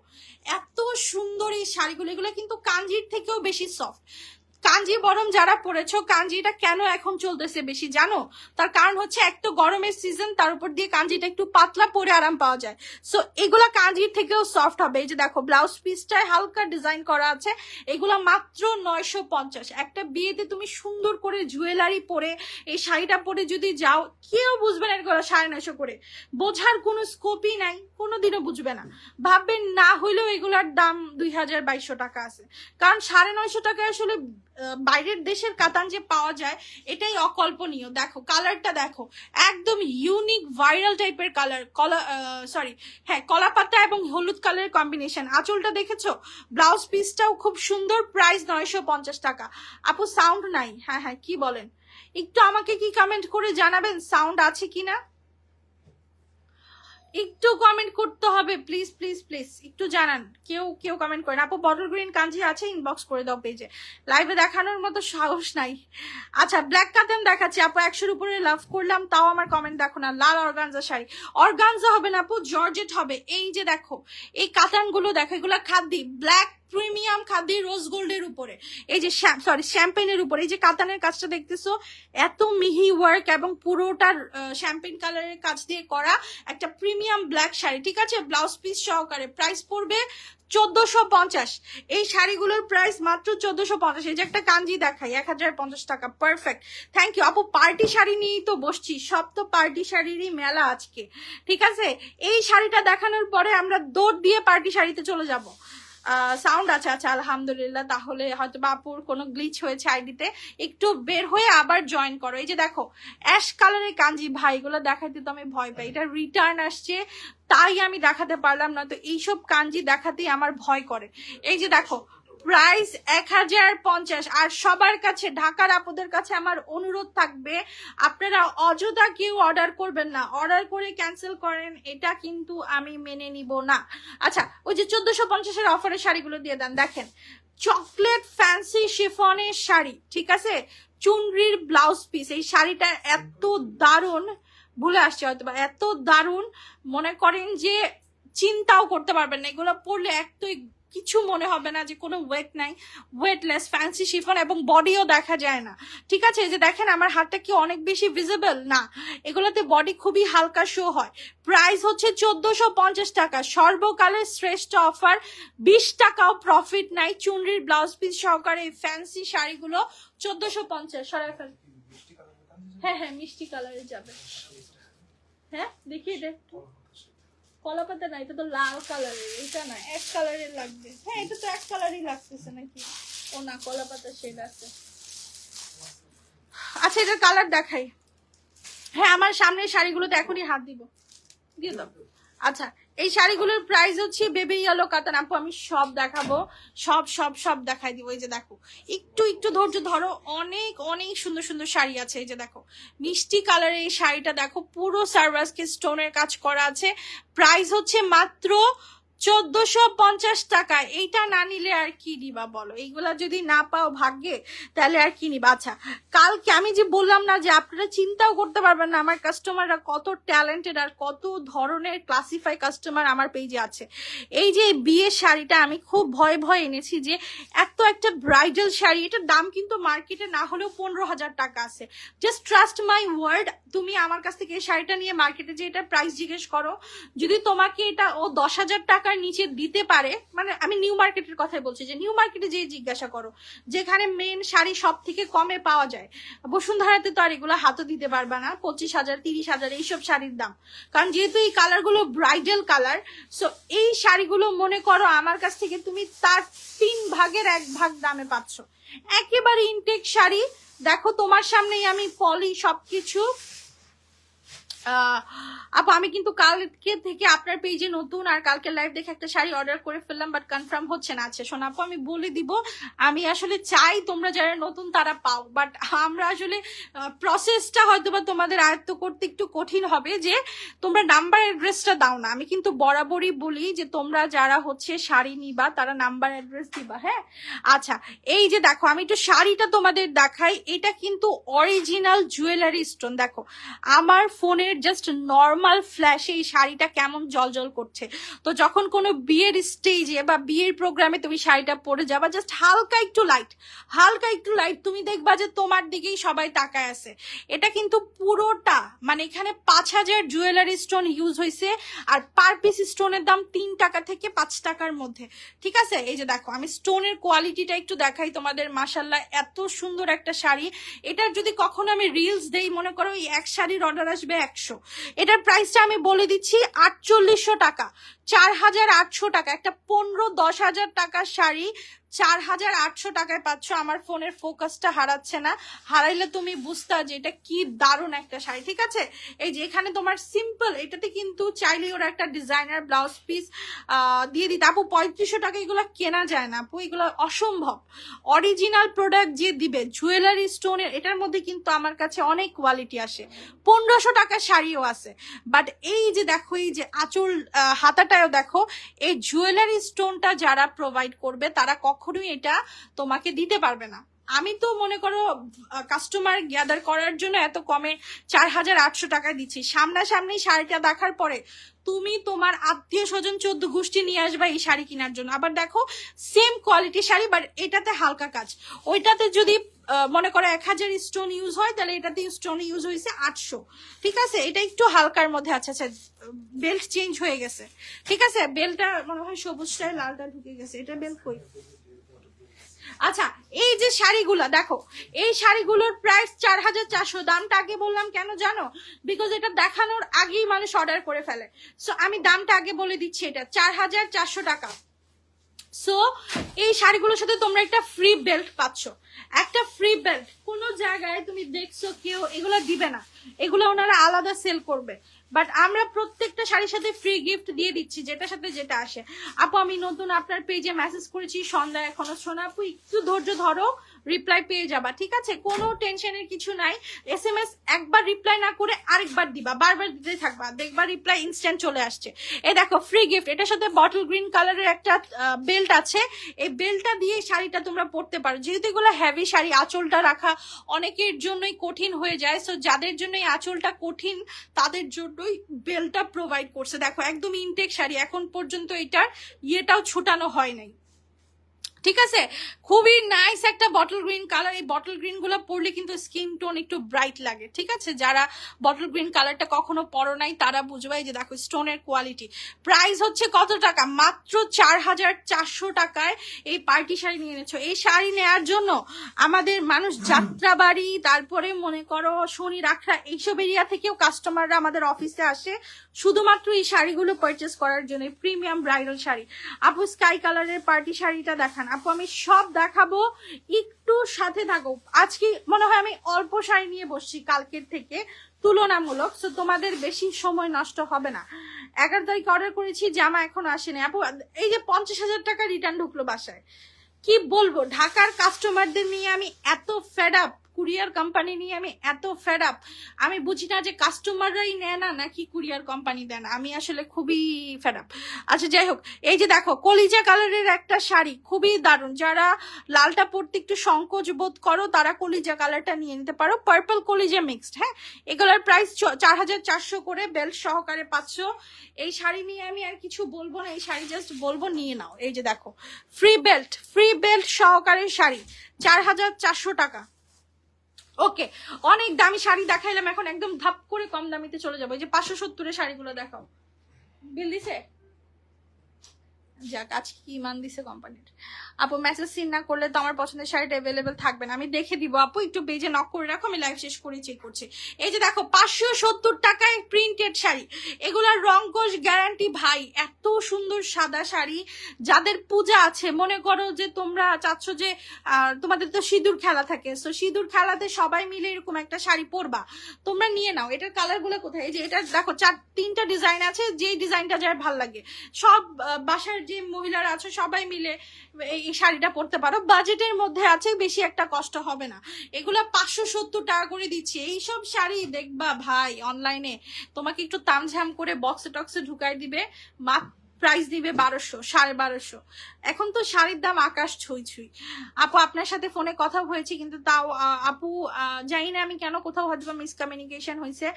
এত সুন্দর এই শাড়িগুলো, এগুলো কিন্তু কাঞ্জির থেকেও বেশি সফট। কাঞ্জিবরম যারা পরেছো, কাঞ্জিটা কেন এখন চলতেছে বেশি জানো? তার কারণ হচ্ছে এক তো গরমের সিজন, তার উপর দিয়ে কাঞ্জিটা একটু পাতলা পরে আরাম পাওয়া যায়, সো এগুলা কাঞ্জির থেকেও সফট হবে। এই যে দেখো ব্লাউজ পিসটায় হালকা ডিজাইন করা আছে, এগুলা মাত্র 950। একটা বিয়েতে তুমি সুন্দর করে জুয়েলারি পরে এই শাড়িটা পরে যদি যাও, কেউ বুঝবে না এগুলো 950 করে, বোঝার কোনো স্কোপই নাই, কোনোদিনও বুঝবে না, ভাববেন না হইলেও এগুলার দাম 2200 টাকা আছে, কারণ 950 টাকায় আসলে বাইরের দেশের কাতান যে পাওয়া যায় এটাই অকল্পনীয়। দেখো কালারটা দেখো, একদম ইউনিক ভাইরাল টাইপের কালার, কলা পাতা এবং হলুদ কালারের কম্বিনেশন। আঁচলটা দেখেছো, ব্লাউজ পিসটাও খুব সুন্দর, প্রাইস 950 টাকা। আপু সাউন্ড নাই, হ্যাঁ কি বলেন, একটু আমাকে কি কমেন্ট করে জানাবেন সাউন্ড আছে কিনা, একটু কমেন্ট করতে হবে প্লিজ একটু জানান, কেউ কমেন্ট করেন। আপু বটল গ্রিন কাঞ্জি আছে, ইনবক্স করে দাও পেজে, লাইভে দেখানোর মতো সাহস নাই। আচ্ছা ব্ল্যাক কাতান দেখাচ্ছি আপু, 100-এর উপরে লাভ করলাম, তাও আমার কমেন্ট দেখো না। লাল অর্গানজা শাড়ি, অর্গানজা হবে না আপু, জর্জেট হবে। এই যে দেখো এই কাতানগুলো দেখো, এগুলো খাদ্দি ব্ল্যাক প্রিমিয়াম খাদি রোজ গোল্ডের উপরে, এই যে শ্যাম্পেনের উপরে, এই যে কাতানের কাজটা দেখতেছো, এত মিহি ওয়ার্ক এবং পুরোটার শ্যাম্পেন কালারের কাজ দিয়ে করা একটা প্রিমিয়াম ব্ল্যাক শাড়ি, ঠিক আছে, ব্লাউজ পিস সহকারে। প্রাইস পড়বে 1450। এই শাড়িগুলোর প্রাইস মাত্র 1450। এই যে একটা কাঞ্জি দেখাই 1050 টাকা, পারফেক্ট, থ্যাংক ইউ আপু। পার্টি শাড়ি নিয়েই তো বসছি, সব তো পার্টি শাড়িরই মেলা আজকে, ঠিক আছে। এই শাড়িটা দেখানোর পরে আমরা দৌড় দিয়ে পার্টি শাড়িতে চলে যাব। সাউন্ড আছে, আচ্ছা আলহামদুলিল্লাহ। তাহলে হয়তো বাপুর কোনো গ্লিচ হয়েছে আইডিতে, একটু বের হয়ে আবার জয়েন করো। এই যে দেখো অ্যাশ কালারের কাঞ্জি, ভাই এগুলো দেখাতে তো আমি ভয় পাই, এটা রিটার্ন আসছে তাই আমি দেখাতে পারলাম না, তো এইসব কাঞ্জি দেখাতেই আমার ভয় করে। এই যে দেখো প্রাইস 1050। আর সবার কাছে, ঢাকার আপুদের কাছে আমার অনুরোধ থাকবে, আপনারা অযথা কেউ অর্ডার করবেন না, অর্ডার করে ক্যান্সেল করেন, এটা কিন্তু আমি মেনে নিব না। আচ্ছা ওই যে 1450-এর অফারের শাড়িগুলো দিয়ে দেন। দেখেন চকলেট ফ্যান্সি শিফনের শাড়ি, ঠিক আছে, চুনরির ব্লাউজ পিস, এই শাড়িটা এত দারুণ, ভুলে আসছে হয়তো বা, এত দারুণ মনে করেন যে চিন্তাও করতে পারবেন না, এগুলো পরলে একটু কিছু মনে হবে না যে কোনো ওয়েট নাই, ওয়েটলেস ফ্যান্সি শিফন, এবং বডিও দেখা যায় না, ঠিক আছে। এই যে দেখেন আমার হাতটা কি অনেক বেশি ভিজিবল না, এগুলোতে বডি খুবই হালকা শো হয়। প্রাইস হচ্ছে 1450 টাকা, সর্বকালের শ্রেষ্ঠ অফার, 20 টাকাও প্রফিট নাই। চুনরির ব্লাউজ পিস সহকারে এই ফ্যান্সি শাড়িগুলো 1450। সরাই ফেল। হ্যাঁ হ্যাঁ মিষ্টি কালারে যাবে। হ্যাঁ দেখি এটা একটু, কলা পাতা না, এটা তো লাল কালারের, এটা না এক কালারের লাগবে। হ্যাঁ এটা তো এক কালারই লাগতেছে নাকি, ও না কলা পাতা শেড আছে। আচ্ছা এটার কালার দেখাই। হ্যাঁ আমার সামনের শাড়িগুলোতে এখনই হাত দিব, দিয়ে দাও। আচ্ছা এই শাড়িগুলোর প্রাইস হচ্ছে বেবি ইয়েলো কাতান, আপু আমি সব দেখাবো, সব সব সব দেখাই দিব। এই যে দেখো একটু একটু ধৈর্য ধরো, অনেক অনেক সুন্দর সুন্দর শাড়ি আছে। এই যে দেখো মিষ্টি কালারের এই শাড়িটা দেখো, পুরো সার্ভাসকে স্টোনের কাজ করা আছে, প্রাইস হচ্ছে মাত্র 1450 টাকা। এইটা না নিলে আর কি নিবা বলো, এইগুলা যদি না পাও ভাগ্যে তাহলে আর কি নিবা। আচ্ছা কালকে আমি যে বললাম না যে আপনারা চিন্তাও করতে পারবেন না আমার কাস্টমাররা কত ট্যালেন্টেড আর কত ধরনের ক্লাসিফাই কাস্টমার আমার পেজে আছে। এই যে বিয়ের শাড়িটা আমি খুব ভয়ে ভয়ে এনেছি, যে এত একটা ব্রাইডাল শাড়ি, এটার দাম কিন্তু মার্কেটে না হলেও 15,000 টাকা আছে। জাস্ট ট্রাস্ট মাই ওয়ার্ড, তুমি আমার কাছ থেকে এই শাড়িটা নিয়ে মার্কেটে যে এটা প্রাইস জিজ্ঞেস করো, যদি তোমাকে এটা ও 10,000 টাকার নিচে দিতে পারে, মানে আমি নিউ মার্কেটের কথাই বলছি, যে নিউ মার্কেটে যে জিজ্ঞাসা করো যেখানে মেন শাড়ি সব থেকে কমে পাওয়া যায়, বসুন্ধরাতে তো আর এগুলো হাতও দিতে পারবা না 25,000 30,000 এইসব শাড়ির দাম, কারণ যেহেতু এই কালারগুলো ব্রাইডাল কালার। সো এই শাড়িগুলো মনে করো আমার কাছ থেকে তুমি তার 3 ভাগের 1 ভাগ দামে পাচ্ছ, একেবারে ইনটেক শাড়ি। দেখো তোমার সামনেই আমি পলি সবকিছু। আপু আমি কিন্তু কালকে থেকে আপনার পেজে নতুন, আর কালকে লাইভ দেখে একটা শাড়ি অর্ডার করে ফেললাম, বাট কনফার্ম হচ্ছে না। আচ্ছা শোনো আপু আমি বলে দিব, আমি আসলে চাই তোমরা যারা নতুন তারা পাও, বাট আমরা আসলে প্রসেসটা হয়তো বা তোমাদের আয়ত্ত করতে একটু কঠিন হবে, যে তোমরা নাম্বার অ্যাড্রেসটা দাও না। আমি কিন্তু বরাবরই বলি যে তোমরা যারা হচ্ছে শাড়ি নিবা তারা নাম্বার অ্যাড্রেস দিবা। হ্যাঁ আচ্ছা এই যে দেখো আমি একটু শাড়িটা তোমাদের দেখাই, এটা কিন্তু অরিজিনাল জুয়েলারি স্টোন। দেখো আমার ফোনের জাস্ট নর্মাল ফ্ল্যাশে এই শাড়িটা কেমন জলজল করছে, তো যখন কোনো বিয়ের স্টেজে বা বিয়ের প্রোগ্রামে তুমি শাড়িটা পরে যাবা, জাস্ট হালকা একটু লাইট, হালকা একটু লাইট, তুমি দেখবা যে তোমার দিকেই সবাই তাকায় আছে। এটা কিন্তু পুরোটা মানে এখানে 5,000 জুয়েলারি স্টোন ইউজ হয়েছে, আর পার পিস স্টোনের দাম 3 টাকা থেকে 5 টাকার মধ্যে, ঠিক আছে। এই যে দেখো আমি স্টোনের কোয়ালিটিটা একটু দেখাই তোমাদের, মাশাল্লাহ এত সুন্দর একটা শাড়ি। এটার যদি কখনো আমি রিলস দেই, মনে করো এই এক শাড়ির অর্ডার আসবে 100, এটার প্রাইসটা আমি বলে দিচ্ছি 4800 টাকা, 4,800 টাকা। একটা 15-10,000 টাকার শাড়ি 4,800 টাকায় পাচ্ছ। আমার ফোনের ফোকাসটা হারাচ্ছে না, হারাইলে তুমি বুঝতা যে এটা কি দারুণ একটা শাড়ি, ঠিক আছে। এই যে এখানে তোমার সিম্পল, এটাতে কিন্তু চাইলে ওরা একটা ডিজাইনার ব্লাউজ পিস দিয়ে দিতে। আপু 3500 টাকা এগুলো কেনা যায় না আপু, এগুলো অসম্ভব। অরিজিনাল প্রোডাক্ট যে দিবে জুয়েলারি স্টোনের, এটার মধ্যে কিন্তু আমার কাছে অনেক কোয়ালিটি আসে, 1500 টাকার শাড়িও আছে। বাট এই যে দেখো এই যে আঁচল হাতাটাও দেখো, এই জুয়েলারি স্টোনটা যারা প্রোভাইড করবে তারা কখনোই এটা তোমাকে দিতে পারবে না। আমি তো মনে করো কাস্টমার গ্যাদার করার জন্য এত কমে 4,800 টাকা দিচ্ছি, সামনাসামনি শাড়িটা দেখার পরে তুমি তোমার আত্মীয় স্বজন 14 গোষ্ঠী নিয়ে আসবা এই শাড়ি কেনার জন্য। আবার দেখো সেম কোয়ালিটি শাড়ি, বাট এটাতে হালকা কাজ, ওইটাতে যদি মনে করো 1,000 স্টোন ইউজ হয়, তাহলে এটাতে স্টোন ইউজ হয়েছে 800, ঠিক আছে। এটা একটু হালকার মধ্যে আছে। আচ্ছা বেল্ট চেঞ্জ হয়ে গেছে, ঠিক আছে, বেল্টটা মনে হয় সবুজটায় লালটা ঢুকে গেছে, এটা বেল্ট কই। আচ্ছা এই যে শাড়িগুলা দেখো, এই শাড়িগুলোর প্রাইস 4,400, দামটা আগে বললাম কেন জানো, বিকজ এটা দেখানোর আগেই মানুষ অর্ডার করে ফেলে। সো আমি দামটা আগে বলে দিচ্ছি, এটা 4,400 টাকা, সো এই শাড়িগুলোর সাথে তোমরা একটা ফ্রি বেল্ট পাচ্ছ, একটা ফ্রি বেল্ট। কোনো জায়গায় তুমি দেখছো কেউ এগুলো দিবে না, এগুলো ওনারা আলাদা সেল করবে, বাট আমরা প্রত্যেকটা শাড়ির সাথে ফ্রি গিফট দিয়ে দিচ্ছি, যেটার সাথে যেটা আসে। আপু আমি নতুন আপনার পেজে মেসেজ করেছি সন্ধ্যা, এখনো শোনা আপু একটু ধৈর্য ধরো, রিপ্লাই পেয়ে যাবা, ঠিক আছে? কোনো টেনশনের কিছু নাই। SMS একবার রিপ্লাই না করে আরেকবার দিবা, বারবার দিতে থাকবা, দেখবা রিপ্লাই ইনস্ট্যান্ট চলে আসছে। এই দেখো ফ্রি গিফট, এটার সাথে বটল গ্রিন কালারের একটা বেল্ট আছে, এই বেল্টটা দিয়ে শাড়িটা তোমরা পরতে পারো। যেহেতু এগুলো হেভি শাড়ি, আঁচলটা রাখা অনেকের জন্যই কঠিন হয়ে যায়, সো যাদের জন্য এই আঁচলটা কঠিন তাদের জন্যই বেল্টটা প্রোভাইড করছে। দেখো একদম ইনটেক শাড়ি, এখন পর্যন্ত এটার ইয়েটাও ছুটানো হয় নাই, ঠিক আছে? খুবই নাইস একটা বটল গ্রিন কালার। এই বটল গ্রিন গুলো পরলে কিন্তু স্কিন টোন একটু ব্রাইট লাগে, ঠিক আছে? যারা বটল গ্রিন কালারটা কখনো পরো নাই তারা বুঝবে। যে দেখো স্টোনের কোয়ালিটি। প্রাইস হচ্ছে কত টাকা? মাত্র 4400 টাকায় এই পার্টি শাড়ি নিয়ে এনেছো। এই শাড়ি নেওয়ার জন্য আমাদের মানুষ যাত্রাবাড়ি, তারপরে মনে করো শনি রাখরা, এইসব এরিয়া থেকেও কাস্টমাররা আমাদের অফিসে আসে শুধুমাত্র এই শাড়িগুলো পারচেস করার জন্য। Premium bridal sari. আপু স্কাই কালারের পার্টি শাড়িটা দেখান। আপু আমি সব দেখাবো, একটু সাথে থাকো। আজকে মনে হয় আমি অল্প শাড়ি নিয়ে বসছি কালকের থেকে তুলনামূলক, সো তোমাদের বেশি সময় নষ্ট হবে না। 11 তারিখ অর্ডার করেছি, জামা এখন আসেনি। আপু এই যে 50,000 টাকা রিটার্ন ঢুকলো বাসায়, কি বলবো? ঢাকার কাস্টমারদের নিয়ে আমি এত ফেড আপ, কুরিয়ার কোম্পানি নিয়ে আমি এত ফেড আপ। আমি বুঝি না যে কাস্টমাররাই নেয় না নাকি কুরিয়ার কোম্পানি দেন, আমি আসলে খুবই ফেড আপ। আচ্ছা যাই হোক, এই যে দেখো কলিজা কালারের একটা শাড়ি, খুবই দারুণ। যারা লালটা পরতে একটু সংকোচ বোধ করো তারা কলিজা কালারটা নিয়ে নিতে পারো, পার্পল কলিজা মিক্সড। হ্যাঁ, এগুলোর প্রাইস 4400 করে, বেল্ট সহকারে পাচ্ছ। এই শাড়ি নিয়ে আমি আর কিছু বলবো না, এই শাড়ি জাস্ট বলবো নিয়ে নাও। এই যে দেখো ফ্রি বেল্ট সহকারে শাড়ি, 4400 টাকা। ওকে, অনেক দামি শাড়ি দেখাইলাম, এখন একদম ধাপ করে কম দামিতে চলে যাবো। এই যে 570 শাড়িগুলো দেখাও। বিল দিছে? যাক, আজকে কি মান দিছে কোম্পানির। আপু মেসেজ সিন না করলে তো আমার পছন্দের শাড়িটা অ্যাভেলেবেল থাকবে না, আমি দেখে দিব আপু, একটু পেজে নক করে রাখো, আমি লাইভ শেষ করে চেক করছি। এই যে দেখো 570 টাকায় প্রিন্টেড শাড়ি, এগুলার রং কোশ গ্যারান্টি ভাই। এত সুন্দর সাদা শাড়ি, যাদের পূজা আছে, মনে করো যে তোমরা চাচ্ছ যে তোমাদের তো সিঁদুর খেলা থাকে, সো সিঁদুর খেলাতে সবাই মিলে এরকম একটা শাড়ি পরবা, তোমরা নিয়ে নাও। এটার কালার গুলো কোথায়? এই যে এটা দেখো 3টা ডিজাইন আছে, যে ডিজাইনটা যার ভালো লাগে। সব বাসার যে মহিলারা আছে সবাই মিলে এই শাড়িটা পরতে পারো, বাজেটের মধ্যে আছে, বেশি একটা কষ্ট হবে না। এগুলা 570 টাকা করে দিচ্ছি। এইসব শাড়ি দেখবা ভাই অনলাইনে তোমাকে একটু তামঝাম করে বক্সে টক্সে ঢুকাই দিবে, প্রাইস দিবে 1200, 1250। এখন তো শাড়ির দাম আকাশ ছুঁই ছুঁই। আপু আপনার সাথে ফোনে কথা হয়েছে, কিন্তু তাও আপু জানি না আমি কেন, কোথাও হয়তো মিসকমিউনিকেশন হয়েছে।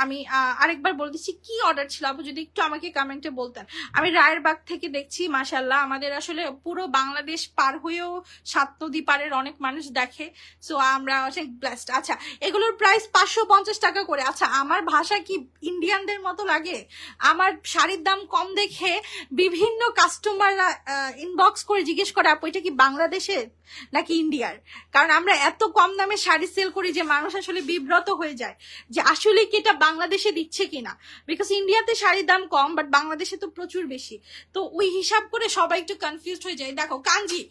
আমি আরেকবার বলে দিচ্ছি কি অর্ডার ছিল আপু, যদি একটু আমাকে কমেন্টে বলতেন। আমি রায়েরবাগ থেকে দেখছি, মাশাল্লাহ আমাদের আসলে পুরো বাংলাদেশ পার হয়েও 7 নদী পারের অনেক মানুষ দেখে, সো আমরা অনেক ব্লেসড। আচ্ছা, এগুলোর প্রাইস 550 টাকা করে। আচ্ছা, আমার ভাষা কি ইন্ডিয়ানদের মতো লাগে? আমার শাড়ির দাম কম দেখে বিভিন্ন কাস্টমাররা ইনবক্স করে জিজ্ঞেস করে আপু এটা কি বাংলাদেশের নাকি ইন্ডিয়ার? কারণ আমরা এত কম দামে শাড়ি সেল করি যে মানুষ আসলে বিব্রত হয়ে যায় যে আসলে কি এটা বাংলাদেশে দিচ্ছে কিনা। বিকজ ইন্ডিয়াতে শাড়ির দাম কম, বাট বাংলাদেশে তো প্রচুর বেশি, তো ওই হিসাব করে সবাই একটু কনফিউজ হয়ে যায়। দেখো কাঞ্জি,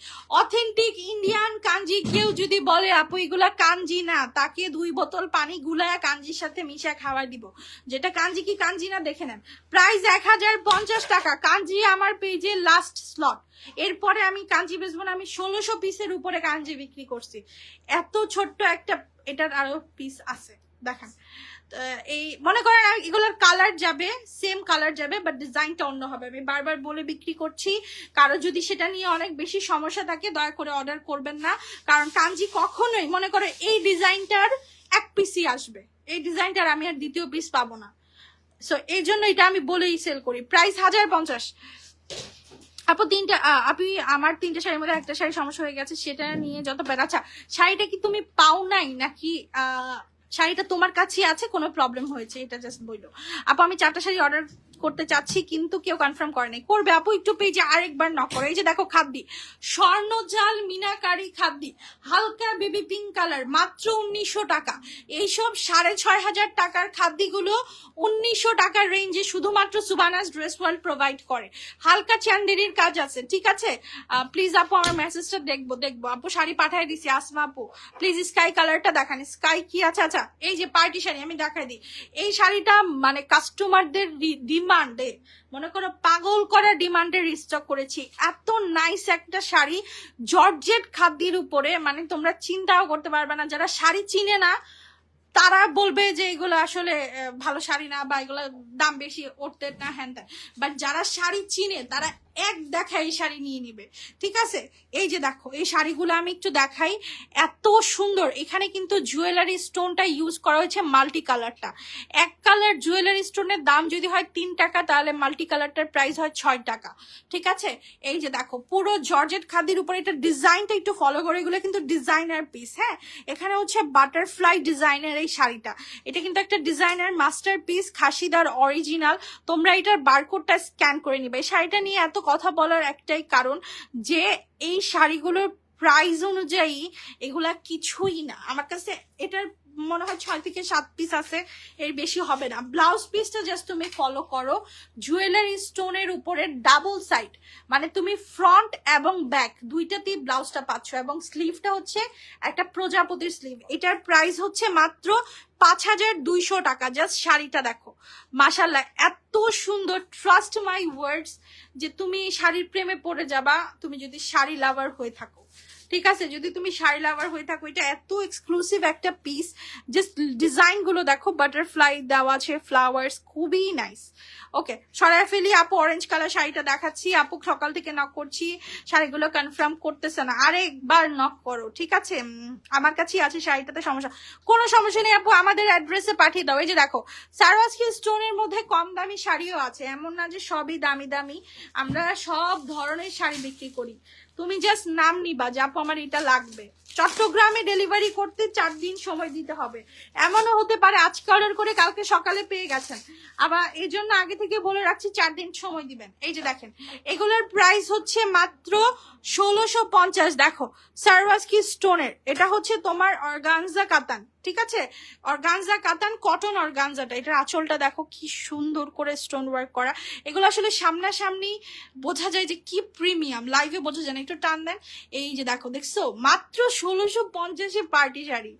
অথেন্টিক ইন্ডিয়ান কাঞ্জি, কেউ যদি বলে আপু এগুলা কাঞ্জি না, তাকে 2 বোতল পানি গুলায়া কাঞ্জির সাথে মিশা খাওয়া দিব। যেটা কাঞ্জি কি কাঞ্জি না দেখে নেন। প্রাইস 1050 টাকা। কাঞ্জি আমার পেজে লাস্ট স্লট, এরপরে আমি কাঞ্জি বেচবো না। আমি 1600 পিসের উপরে কাঞ্জি বিক্রি করছি। এত ছোট্ট একটা, এটার আরো পিস আছে দেখেন। এই মনে করেন এগুলোর কালার যাবে, সেম কালার যাবে, বাট ডিজাইনটা অন্য হবে। আমি বারবার বলে বিক্রি করছি, কারো যদি সেটা নিয়ে অনেক বেশি সমস্যা থাকে দয়া করে অর্ডার করবেন না। কারণ কাঞ্জি কখনোই, মনে করে এই ডিজাইনটার 1 পিসই আসবে, এই ডিজাইনটার আমি আর দ্বিতীয় পিস পাবো না। সো এই জন্য এটা আমি বলেই সেল করি। প্রাইস 1050। আপু আমার 3টে শাড়ির মধ্যে একটা শাড়ি সমস্যা হয়ে গেছে, সেটা নিয়ে যত বেড়া। আচ্ছা, শাড়িটা কি তুমি পাও নাই নাকি শাড়িটা তোমার কাছে আছে, কোনো প্রবলেম হয়েছে, এটা জাস্ট বললো। আপু আমি 4টা শাড়ি অর্ডার করতে চাচ্ছি কিন্তু কেউ কনফার্ম করে নাই। করবে আপু, একটু পেজে আরেকবার নক করো। এই যে দেখো খাদ্দি, স্বর্ণজাল মিনাকারি খাদ্দি, হালকা বেবি পিঙ্ক কালার, মাত্র 1900 টাকা। এইসব 6500 টাকার খাদ্যগুলো 1900 টাকার রেঞ্জে শুধুমাত্র সুবানাস ড্রেস ওয়ার্ল্ড প্রোভাইড করে। হালকা চান্দেরির কাজ আছে, ঠিক আছে? প্লিজ আপু আমার মেসেজটা দেখবো। আপু শাড়ি পাঠাই দিছি আসমা আপু, প্লিজ স্কাই কালারটা দেখান। স্কাই কি আছে? আচ্ছা এই যে পার্টি শাড়ি আমি দেখাই দিই। এই শাড়িটা মানে কাস্টমারদের ডিমান্ডে, মনে করো পাগল করা ডিমান্ডে রিস্টক করেছি। এত নাইস একটা শাড়ি জর্জেট খাদ্যের উপরে, মানে তোমরা চিন্তাও করতে পারবে না। যারা শাড়ি চিনে না তারা বলবে যে এগুলো আসলে ভালো শাড়ি না, বা এগুলো দাম বেশি উঠতে না, হ্যান ত্যান। বাট যারা শাড়ি চিনে তারা এক দেখা এই শাড়ি নিয়ে নিবে, ঠিক আছে? এই যে দেখো এই শাড়িগুলো আমি একটু দেখাই, এত সুন্দর। এখানে কিন্তু জুয়েলারি স্টোনটা ইউজ করা হয়েছে, মাল্টি কালারটা। এক কালার জুয়েলারি স্টোনের দাম যদি হয় 3 টাকা, তাহলে মাল্টি কালারটার প্রাইস হয় 6 টাকা, ঠিক আছে? এই যে দেখো পুরো জর্জেট খাদির উপরে, এটা ডিজাইনটা একটু ফলো করে, এগুলো কিন্তু ডিজাইনার পিস। হ্যাঁ, এখানে হচ্ছে বাটারফ্লাই ডিজাইনের এই শাড়িটা, এটা কিন্তু একটা ডিজাইনার মাস্টার পিস, খাসিদার অরিজিনাল। তোমরা এটার বারকোডটা স্ক্যান করে নিবে। এই শাড়িটা নিয়ে এত কথা বলার একটাই কারণ যে এই শাড়িগুলোর প্রাইস অনুযায়ী এগুলা কিছুই না। আমার কাছে এটার মনে হয় 6 থেকে 7 পিস আছে, এর বেশি হবে না। ব্লাউজ পিসটা জাস্ট তুমি ফলো করো, জুয়েলারি স্টোনের উপরে ডাবল সাইড, মানে তুমি ফ্রন্ট এবং ব্যাক দুইটাতেই ব্লাউজটা পাচ্ছ, এবং স্লিভটা হচ্ছে একটা প্রজাপতির স্লিভ। এটার প্রাইস হচ্ছে মাত্র 5200 টাকা। জাস্ট শাড়িটা দেখো, মাশাল্লাহ এত সুন্দর। ট্রাস্ট মাই ওয়ার্ডস যে তুমি শাড়ির প্রেমে পড়ে যাবা, তুমি যদি শাড়ি লাভার হয়ে থাকো, ঠিক আছে? যদি তুমি শাড়ি লাভার হয়ে থাকো, এটা এত এক্সক্লুসিভ একটা পিস। জাস্ট ডিজাইন গুলো দেখো, বাটারফ্লাই দেওয়া আছে, ফ্লাওয়ার্স, খুবই নাইস। ওকে, সরাই ফেলি। আপু অরেঞ্জ কালার শাড়িটা দেখাচ্ছি। আপু সকাল থেকে নক করছি, শাড়িগুলো কনফার্ম করতেছে না। আরেকবার নক করো, ঠিক আছে? আমার কাছেই আছে শাড়িটাতে, সমস্যা কোনো সমস্যা নেই আপু, আমাদের অ্যাড্রেসে পাঠিয়ে দাও। এই যে দেখো সারোয়ারস্কি স্টোনের মধ্যে কম দামি শাড়িও আছে, এমন না যে সবই দামি দামি। আমরা সব ধরনের শাড়ি বিক্রি করি। তুমি জাস্ট নাম নিবা যে আপু আমার এটা লাগবে। চট্টগ্রামে ডেলিভারি করতে 4 দিন সময় দিতে হবে। এমনও হতে পারে আজকে অর্ডার করে কালকে সকালে পেয়ে গেছেন, আবার এই জন্য আগে থেকে বলে রাখছি 4 দিন সময় দিবেন। এই যে দেখেন এগুলোর প্রাইস হচ্ছে মাত্র 1650। দেখো সারওয়ারস্কি স্টোনের, এটা হচ্ছে তোমার অর্গানজা কাতান, ঠিক আছে? অর্গানজা কাতান, কটন অর্গানজাটা। এটার আঁচলটা দেখো কি সুন্দর করে স্টোন ওয়ার্ক করা। এগুলো আসলে সামনাসামনি বোঝা যায় যে কি প্রিমিয়াম, লাইভে বোঝা যায় না। একটু টান দেন। এই যে দেখো, দেখছো মাত্র 1650 পার্টি শাড়ি।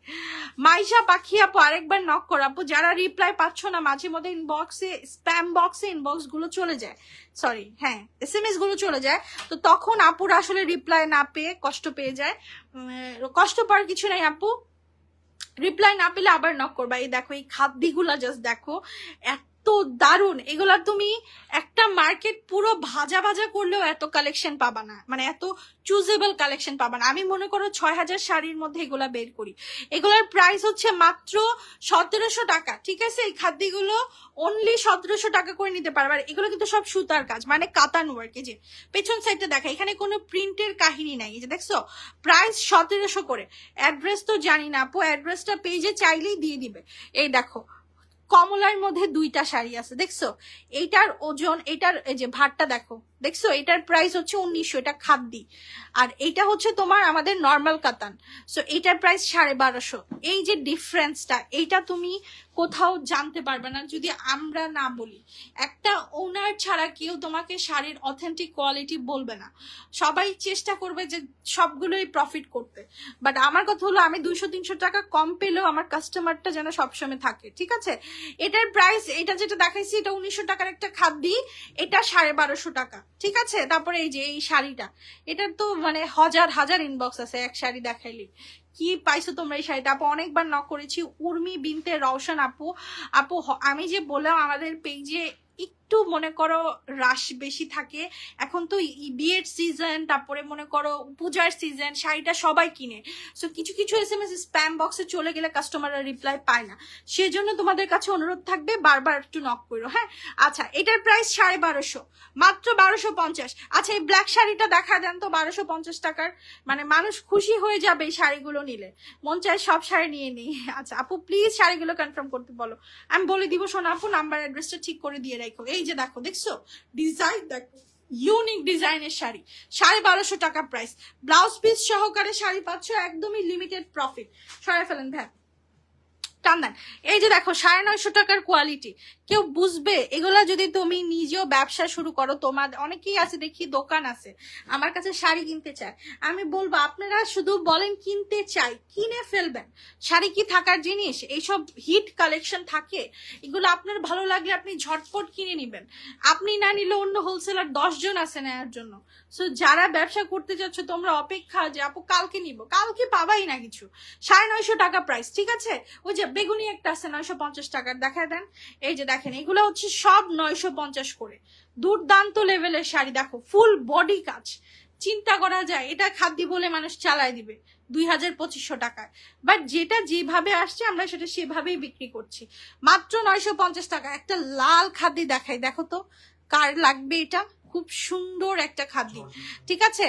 মাইশা পাখি আপু আরেকবার নক করো আপু, যারা রিপ্লাই পাচ্ছ না মাঝে মধ্যে ইনবক্সে, স্প্যাম বক্সে ইনবক্স গুলো চলে যায়, সরি হ্যাঁ SMS গুলো চলে যায়, তো তখন আপুরা আসলে রিপ্লাই না পেয়ে কষ্ট পেয়ে যায়। কষ্ট পাওয়ার কিছু নাই আপু, রিপ্লাই না পেলে আবার নক করবা। এই দেখো এই খাদ্যগুলা জাস্ট দেখো, এত দারুন। এগুলা তুমি একটা মার্কেট পুরো ভাজা ভাজা করলেও এত কালেকশন পাবা না, মানে এত চুজেবল কালেকশন পাবা না। আমি মনে করো 6000 শাড়ির মধ্যে এগুলা বের করি। এগুলার প্রাইস হচ্ছে মাত্র 1700 টাকা, ঠিক আছে? এই খাদ্যগুলো অনলি 1700 টাকা করে নিতে পারবে। আর এগুলো কিন্তু সব সুতার কাজ, মানে কাতান ওয়ার্ক। এই যে পেছন সাইডটা দেখা, এখানে কোনো প্রিন্টের কাহিনী নাই। এই যে দেখছো প্রাইস 1700 করে। অ্যাড্রেস তো জানি না আপু, অ্যাড্রেসটা পেজে চাইলেই দিয়ে দিবে। এই দেখো কমলার মধ্যে 2টা শাড়ি আছে, দেখছো? এইটার ওজন, এটার এই যে ভারটা দেখো, দেখছো? এটার প্রাইস হচ্ছে 1900, এটা খাদ্যি। আর এইটা হচ্ছে তোমার আমাদের নর্মাল কাতান, সো এটার প্রাইস 1250। এই যে ডিফারেন্সটা, এইটা তুমি কোথাও জানতে পারবে না যদি আমরা না বলি। একটা ওনার ছাড়া কেউ তোমাকে শাড়ির অথেন্টিক কোয়ালিটি বলবে না। সবাই চেষ্টা করবে যে সবগুলোই প্রফিট করতে, বাট আমার কথা হলো আমি 200-300 টাকা কম পেলেও আমার কাস্টমারটা যেন সবসময় থাকে, ঠিক আছে? এটার প্রাইস, এটা যেটা দেখাইছি এটা 1900 টাকার একটা খাদ্যি, এটা 1250 টাকা, ঠিক আছে? তারপরে এই যে এই শাড়িটা, এটার তো মানে হাজার হাজার ইনবক্স আছে এক শাড়ি দেখাইলে। কি পাইছো তোমরা এই শাড়িটা? আপু অনেকবার নক করেছি, উর্মি বিনতে রওশন আপু। আপু আমি যে বললাম আমাদের পেজে একটু মনে করো রাশ বেশি থাকে, এখন তো বিয়ের সিজন, তারপরে মনে করো পূজার সিজন, শাড়িটা সবাই কিনে, সো কিছু কিছু SMS স্প্যাম বক্সে চলে গেলে কাস্টমাররা রিপ্লাই পায় না। সেজন্য তোমাদের কাছে অনুরোধ থাকবে বারবার একটু নক করো, হ্যাঁ? আচ্ছা এটার প্রাইস 1250, মাত্র 1250। আচ্ছা এই ব্ল্যাক শাড়িটা দেখা দেন তো, 1250 টাকার, মানে মানুষ খুশি হয়ে যাবে এই শাড়িগুলো নিলে, মন চায় সব শাড়ি নিয়ে নিই। আচ্ছা আপু প্লিজ শাড়িগুলো কনফার্ম করতে বলো, আমি বলে দিব। শোনো আপু নাম্বার অ্যাড্রেসটা ঠিক করে দিয়ে রাখো। এই যে দেখো, দেখছো ডিজাইন, দেখো ইউনিক ডিজাইনের শাড়ি, 1250 টাকা প্রাইস, ব্লাউজ পিস সহকারে শাড়ি পাচ্ছ, একদমই লিমিটেড প্রফিট। সরাই ফেলেন ভ্যান, টান দেন। এই যে দেখো 950 টাকার কোয়ালিটি, কেউ বুঝবে এগুলা? যদি তুমি নিজেও ব্যবসা শুরু করো, তোমার অনেকেই আছে দেখি দোকান আছে, আমার কাছে শাড়ি কিনতে চায়, আমি বলবো আপনারা শুধু বলেন কিনতে চাই, কিনে ফেলবেন। শাড়ি কি থাকার জিনিস? এইসব হিট কালেকশন থাকে, এগুলো আপনার ভালো লাগলে আপনি ঝটপট কিনে নিবেন। আপনি না নিলে অন্য হোলসেলার 10 জন আছে নেওয়ার জন্য। সো যারা ব্যবসা করতে চাচ্ছ তোমরা অপেক্ষা যে আপু কালকে নিব, কালকে পাবাই না কিছু। 950 টাকা প্রাইস, ঠিক আছে? ওই যে বেগুনি একটা আছে 950 টাকার, দেখায় দেন। এই যে দেখেন, এগুলো হচ্ছে সব 950 করে, দুর্দান্ত লেভেলের শাড়ি। দেখো ফুল বডি কাজ, চিন্তা করা যায় এটা খাদ্য বলে মানুষ চালায় দিবে 2200-2500 টাকায়, বাট যেটা যেভাবে আসছে আমরা সেটা সেভাবেই বিক্রি করছি মাত্র 950 টাকা। একটা লাল খাদ্য দেখাই, দেখো তো কার লাগবে এটা, খুব সুন্দর একটা খাদ্য, ঠিক আছে?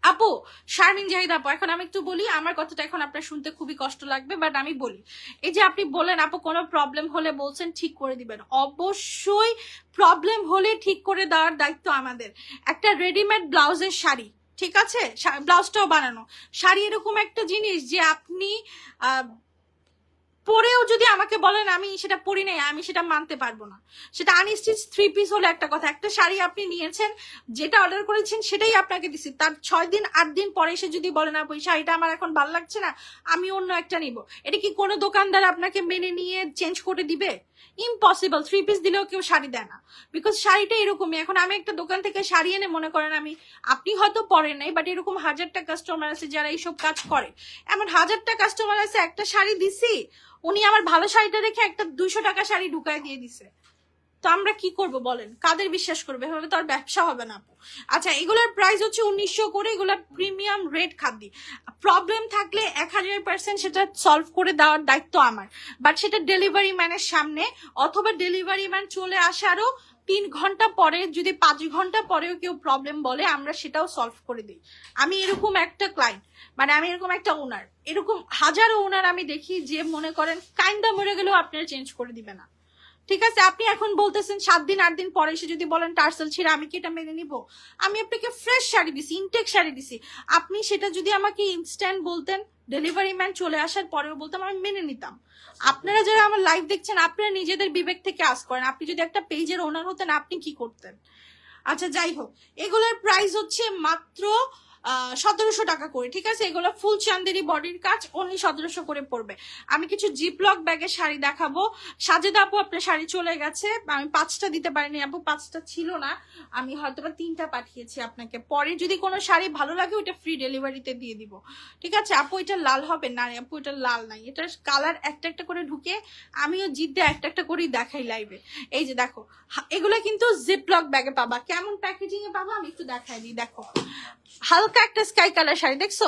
আপু শারমিন জাহিদ আপু, এখন আমি একটু বলি, আমার কথাটা এখন আপনার শুনতে খুবই কষ্ট লাগবে, বাট আমি বলি। এই যে আপনি বলেন আপু কোনো প্রবলেম হলে বলছেন ঠিক করে দিবেন, অবশ্যই প্রবলেম হলে ঠিক করে দেওয়ার দায়িত্ব আমাদের। একটা রেডিমেড ব্লাউজের শাড়ি, ঠিক আছে, ব্লাউজটাও বানানো, শাড়ি এরকম একটা জিনিস যে আপনি পরেও যদি আমাকে বলেন আমি সেটা পরি নাই, আমি সেটা মানতে পারবো না। সেটা আনস্টিচ 3 পিস হলে একটা কথা, একটা শাড়ি আপনি নিয়েছেন, যেটা অর্ডার করেছেন সেটাই আপনাকে দিচ্ছি, তার 6 দিন 8 দিন পরে এসে যদি বলেন আপু এই শাড়িটা আমার এখন ভালো লাগছে না, আমি অন্য একটা নিব, এটা কি কোনো দোকানদার আপনাকে মেনে নিয়ে চেঞ্জ করে দিবে? ইম্পসিবল। 3 পিস দিলেও কেউ শাড়ি দেয় না, বিকজ শাড়িটা এরকমই। এখন আমি একটা দোকান থেকে শাড়ি এনে, মনে করেন আপনি হয়তো পরেন নাই, বাট এরকম 1000টা কাস্টমার আছে যারা এইসব কাজ করে, এমন 1000টা কাস্টমার আছে, একটা শাড়ি দিছি উনি আমার ভালো শাড়িটা রেখে একটা 200 টাকা শাড়ি ঢুকায় দিয়ে দিছে। তো আমরা কি করব বলেন, কাদের বিশ্বাস করবে? এভাবে তো আর ব্যবসা হবে না আপু। আচ্ছা, এগুলোর প্রাইস হচ্ছে 1900 করে, এগুলো প্রিমিয়াম রেট খাদ্য। প্রবলেম থাকলে 1000% সেটা সলভ করে দেওয়ার দায়িত্ব আমার, বাট সেটা ডেলিভারি ম্যানের সামনে, অথবা ডেলিভারি ম্যান চলে আসারও 3 ঘন্টা পরে, যদি 5 ঘন্টা পরেও কেউ প্রবলেম বলে আমরা সেটাও সলভ করে দিই। আমি এরকম একটা ক্লায়েন্ট, মানে আমি এরকম একটা ওনার, এরকম হাজারো ওনার আমি দেখি যে মনে করেন কাইন্দা মরে গেলেও আপনারা চেঞ্জ করে দিবে না, ঠিক আছে? আপনি এখন বলতেছেন 7 দিন 8 দিন পরে এসে যদি বলেন টার্সেল ছিঁড়ে, আমি কি এটা মেনে নিব? আমি আপনাকে ফ্রেশ শাড়ি দিছি, ইনটেক শাড়ি দিছি, আপনি সেটা যদি আমাকে ইনস্ট্যান্ট বলতেন, ডেলিভারি ম্যান চলে আসার পরেও বলতাম, আমি মেনে নিতাম। আপনারা যারা আমার লাইভ দেখছেন, আপনারা নিজেদের বিবেক থেকে আজ করেন, আপনি যদি একটা পেজের ওনার হতেন আপনি কি করতেন? আচ্ছা যাই হোক, এগুলোর প্রাইস হচ্ছে মাত্র 1700 টাকা করে, ঠিক আছে? এগুলো ফুল চান্দেরি বডির কাজ, অনলি 1700 করে পড়বে। আমি কিছু জিপলক ব্যাগের শাড়ি দেখাবো। সাজেদা আপু আপনার শাড়ি চলে গেছে, আমি 5টা দিতে পারিনি আপু, 5টা ছিল না, আমি হয়তো বা 3টা পাঠিয়েছি আপনাকে। পরে যদি কোনো শাড়ি ভালো লাগে ওইটা ফ্রি ডেলিভারিতে দিয়ে দিব, ঠিক আছে? আপু এটা লাল হবে না আপু, এটা লাল নাই, এটার কালার একটা একটা করে ঢুকে আমিও জিদ্দে একটা একটা করেই দেখাই লাইভে। এই যে দেখো, এগুলো কিন্তু জিপলক ব্যাগে পাবা, কেমন প্যাকেজিং এ পাবা আমি একটু দেখাই দিই। দেখো হালকা একটা স্কাই কালার শাড়ি, দেখছো?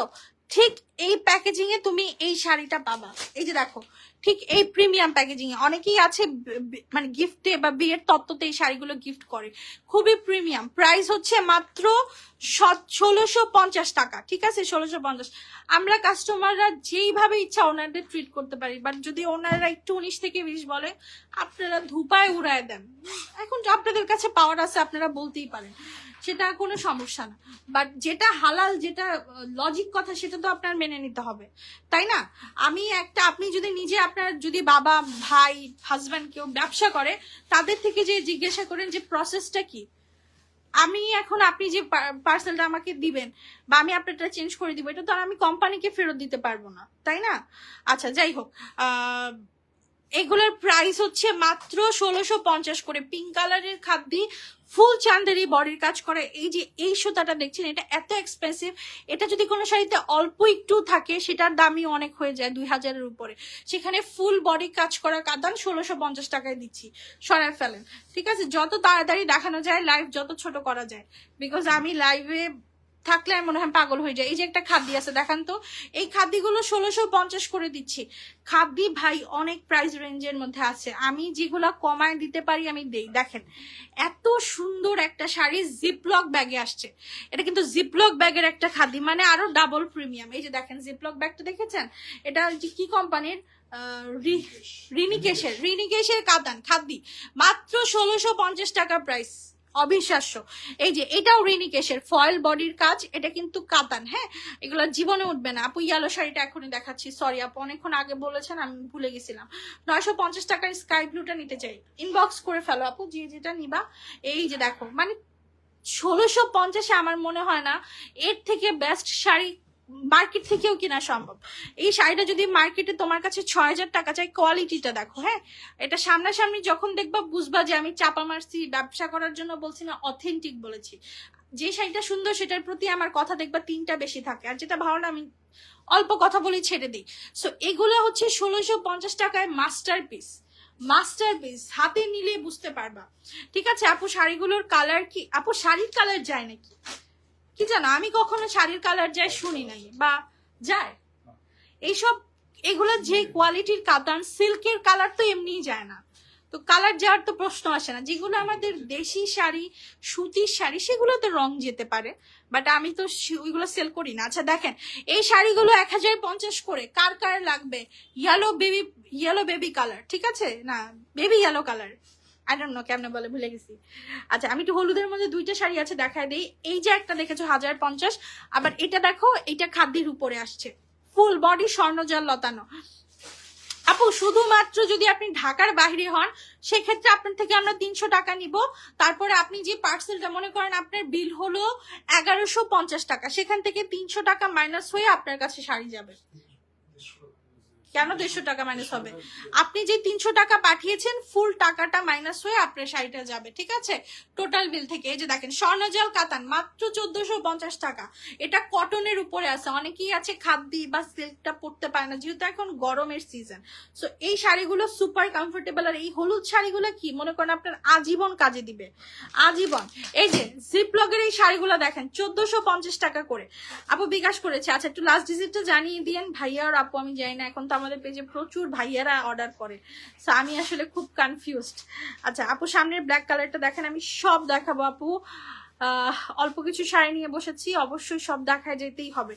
ঠিক এই প্যাকেজিং এ তুমি এই শাড়িটা পাবা। এই যে দেখো, ঠিক এই প্রিমিয়াম প্যাকেজিং এ। অনেকেই আছে মানে গিফটে বা বিয়ের তত্ত্বতে এই শাড়িগুলো গিফট করে, খুবই প্রিমিয়াম। প্রাইস হচ্ছে মাত্র 1650 টাকা, ঠিক আছে? 1650। আমরা কাস্টমাররা যেইভাবে ইচ্ছা ওনাদের ট্রিট করতে পারি, বাট যদি ওনারা একটু 19 থেকে 20 বলে, আপনারা ধুপায় উড়ায় দেন। এখন আপনাদের কাছে পাওয়ার আছে, আপনারা বলতেই পারেন, সেটা কোনো সমস্যা না, বাট যেটা হালাল, যেটা লজিক কথা, সেটা তো আপনার মেনে নিতে হবে, তাই না? আপনি যদি নিজে, আপনার যদি বাবা ভাই হাজব্যান্ড কেউ ব্যবসা করে, তাদের থেকে যে জিজ্ঞাসা করেন যে প্রসেসটা কি, আমি এখন আপনি যে পার্সেলটা আমাকে দিবেন বা আমি আপনারটা চেঞ্জ করে দিব, এটা তো আর আমি কোম্পানিকে ফেরত দিতে পারবো না, তাই না? আচ্ছা যাই হোক, এগুলোর প্রাইস হচ্ছে মাত্র 1650 করে। পিঙ্ক কালারের খাদ্য, ফুল চান্দেরি বডির কাজ করে। এই যে এই সুতাটা দেখছেন, এটা এত এক্সপেন্সিভ, এটা যদি কোনো শাড়িতে অল্প একটু থাকে সেটার দামই অনেক হয়ে যায় 2000-এর উপরে, সেখানে ফুল বডি কাজ করা কাতান 1650 টাকায় দিচ্ছি। সরায় ফেলেন, ঠিক আছে? যত তাড়াতাড়ি দেখানো যায়, লাইভ যত ছোট করা যায়, বিকজ আমি লাইভে থাকলে আমি মনে হয় পাগল হয়ে যায়। এই যে একটা খাদ্য আছে দেখান তো, এই খাদ্যগুলো 1650 করে দিচ্ছি। খাদ্য ভাই অনেক প্রাইস রেঞ্জের মধ্যে আছে, আমি যেগুলো কমায় দিতে পারি আমি দেই। দেখেন এত সুন্দর একটা শাড়ি জিপলক ব্যাগে আসছে, এটা কিন্তু জিপলক ব্যাগের একটা খাদ্য, মানে আরো ডাবল প্রিমিয়াম। এই যে দেখেন জিপলক ব্যাগটা দেখেছেন, এটা কি কোম্পানির, রিনিকেশের কাতান খাদ্যি, মাত্র 1650 টাকা প্রাইস, অবিশ্বাস্য। এই যে এটাও রিনিকেশের ফয়েল বডির কাজ, এটা কিন্তু কাতান। হ্যাঁ, এগুলো জীবনে উঠবে না আপু। ইয়েলো শাড়িটা এখনই দেখাচ্ছি, সরি আপু অনেকক্ষণ আগে বলেছেন আমি ভুলে গেছিলাম। 950 টাকার স্কাই ব্লুটা নিতে চাই, ইনবক্স করে ফেলো আপু যে যেটা নিবা। এই যে দেখো মানে 1650-এ আমার মনে হয় না এর থেকে বেস্ট শাড়ি মার্কেট থেকেও কিনা সম্ভব। এই শাড়িটা যদি মার্কেটে তোমার কাছে 6000 টাকা চাই, কোয়ালিটিটা দেখো। হ্যাঁ, এটা সামনাসামনি যখন দেখবা বুঝবা যে আমি চাপা মারছি, ব্যবসা করার জন্য বলছি না, অথেন্টিক বলেছি। যে শাড়িটা সুন্দর সেটার প্রতি আমার কথা দেখবা 3টা বেশি থাকে, আর যেটা ভালো না আমি অল্প কথা বলেই ছেড়ে দিই। সো এগুলো হচ্ছে 1650 টাকায় মাস্টারপিস, মাস্টারপিস হাতে নিলে বুঝতে পারবা। ঠিক আছে আপু, শাড়িগুলোর কালার কি আপু, শাড়ির কালার যায় নাকি কি জানো, আমি কখনো শাড়ির কালার যায় শুনি নাই, বা যায় এইসব। এগুলো যে কোয়ালিটির কাতান, সিল্কের কালার তো এমনিই যায় না, তো কালার যাওয়ার তো প্রশ্ন আসে না। যেগুলো আমাদের দেশি শাড়ি, সুতির শাড়ি, সেগুলো তো রং যেতে পারে, বাট আমি তো ওইগুলো সেল করি না। আচ্ছা দেখেন এই শাড়িগুলো 1050 করে, কার কার লাগবে? ইয়েলো বেবি কালার, ঠিক আছে না, baby yellow colour, I don't know কেমনে বলে, ভুলে গেছি। আচ্ছা আমি একটু হলুদের মধ্যে 2টা শাড়ি আছে দেখায় দিই। এই যে একটা দেখেছো 1050, আবার এটা দেখো, এটা খাদ্যের উপরে আসছে, ফুল বডি স্বর্ণজল লতানো। আপু শুধুমাত্র যদি আপনি ঢাকার বাইরে হন সেক্ষেত্রে আপনার থেকে আমরা 300 টাকা নিব। তারপরে আপনি যে পার্সেলটা, মনে করেন আপনার বিল হলো 1150 টাকা, সেখান থেকে 300 টাকা মাইনাস হয়ে আপনার কাছে শাড়ি যাবে। কেন 150 টাকা মাইনাস হবে? আপনি যে 300 টাকা পাঠিয়েছেন ফুল টাকাটা মাইনাস হয়ে আপনার শাড়িটা যাবে, ঠিক আছে, টোটাল বিল থেকে। এই যে দেখেন স্বর্ণজল কাতান মাত্র 1450 টাকা, এটা কটনের উপরে আছে। অনেকেই আছে খাদ্যি বা সিল্কটা পরতে পারে না, যেহেতু এখন গরমের সিজন। সো এই শাড়িগুলো সুপার কমফোর্টেবল। আর এই হলুদ শাড়িগুলো কি মনে করেন আপনার আজীবন কাজে দিবে, আজীবন। এই যে জিপলকের এই শাড়িগুলো দেখেন 1450 টাকা করে, আপু বিকাশ করেছে। আচ্ছা একটু লাস্ট ডিজিটটা জানিয়ে দিয়েন ভাইয়া আর আপু, আমি জানি না, এখন তো আমাদের পেজে প্রচুর ভাইয়ারা অর্ডার করে, সো আমি আসলে খুব কনফিউজড। আচ্ছা আপু সামনের ব্ল্যাক কালারটা দেখেন, আমি সব দেখাবো আপু, অল্প কিছু শাড়ি নিয়ে বসেছি, অবশ্যই সব দেখায় যেতেই হবে।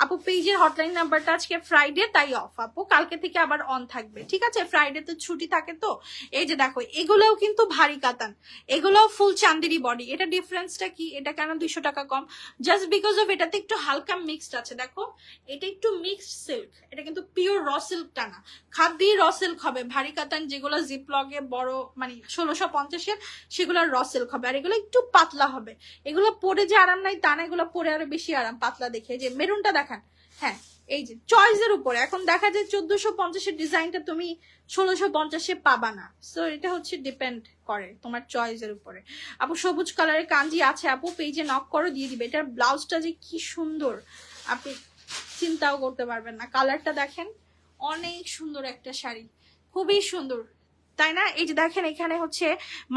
আপু পেজের হটলাইন নাম্বারটা আজকে ফ্রাইডে তাই অফ আপু, কালকে থেকে আবার অন থাকবে, ঠিক আছে, ফ্রাইডে তো ছুটি থাকে। তো এই যে দেখো এগুলোও কিন্তু ভারী কাতান, এগুলোও ফুল চান্দেরি বডি। এটা ডিফারেন্সটা কি, এটা কেন 200 টাকা কম? জাস্ট বিকজ অফ এটাতে একটু হালকা মিক্সড আছে। দেখো এটা একটু মিক্সড সিল্ক, এটা কিন্তু পিওর র সিল্কটা না, খাদ্যি র সিল্ক হবে। ভারী কাতান যেগুলো জিপলগে বড় মানে 1650-এর, সেগুলো র সিল্ক হবে, আর এগুলো একটু পাতলা হবে। এগুলো পরে যে আরাম নাই তা না, এগুলো পরে আরো বেশি আরাম, পাতলা দেখে। যে মেরুনটা দেখান, হ্যাঁ এই যে চয়েসের উপরে। এখন দেখা যায় 1450-এর ডিজাইনটা তুমি 1650-এ পাবা না, সো এটা হচ্ছে ডিপেন্ড করে তোমার চয়েসের উপরে। আপু সবুজ কালারের কাঞ্জি আছে আপু, পেজে নক করো দিয়ে দিবে। এটার ব্লাউজটা যে কি সুন্দর আপনি চিন্তাও করতে পারবেন না। কালারটা দেখেন, অনেক সুন্দর একটা শাড়ি, খুবই সুন্দর, তাই না? এই যে দেখেন এখানে হচ্ছে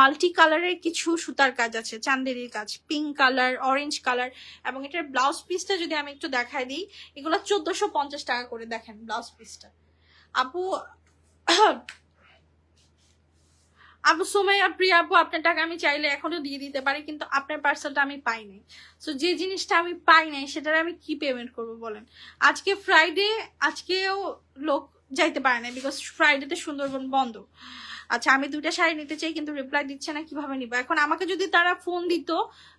মাল্টি কালারের কিছু সুতার কাজ আছে, চান্দেরির কাজ, পিঙ্ক কালার, অরেঞ্জ কালার, এবং এটার ব্লাউজ পিসটা যদি আমি একটু দেখাই দিই, এগুলো 1450 টাকা করে। দেখেন ব্লাউজ পিসটা আপু। আপু সুমাইয়া প্রিয়া আপু, আপনার টাকা আমি চাইলে এখনো দিয়ে দিতে পারি, কিন্তু আপনার পার্সেলটা আমি পাই নাই। সো যে জিনিসটা আমি পাই নাই সেটার আমি কি পেমেন্ট করব বলেন? আজকে ফ্রাইডে, আজকেও লোক যাইতে পারে না, বিকজ ফ্রাইডেতে সুন্দরবন বন্ধ। আচ্ছা আমি 2টা শাড়ি নিতে চাই, কিন্তু রিপ্লাই দিচ্ছে না, কিভাবে নিব এখন? আমাকে যদি তারা ফোন দিত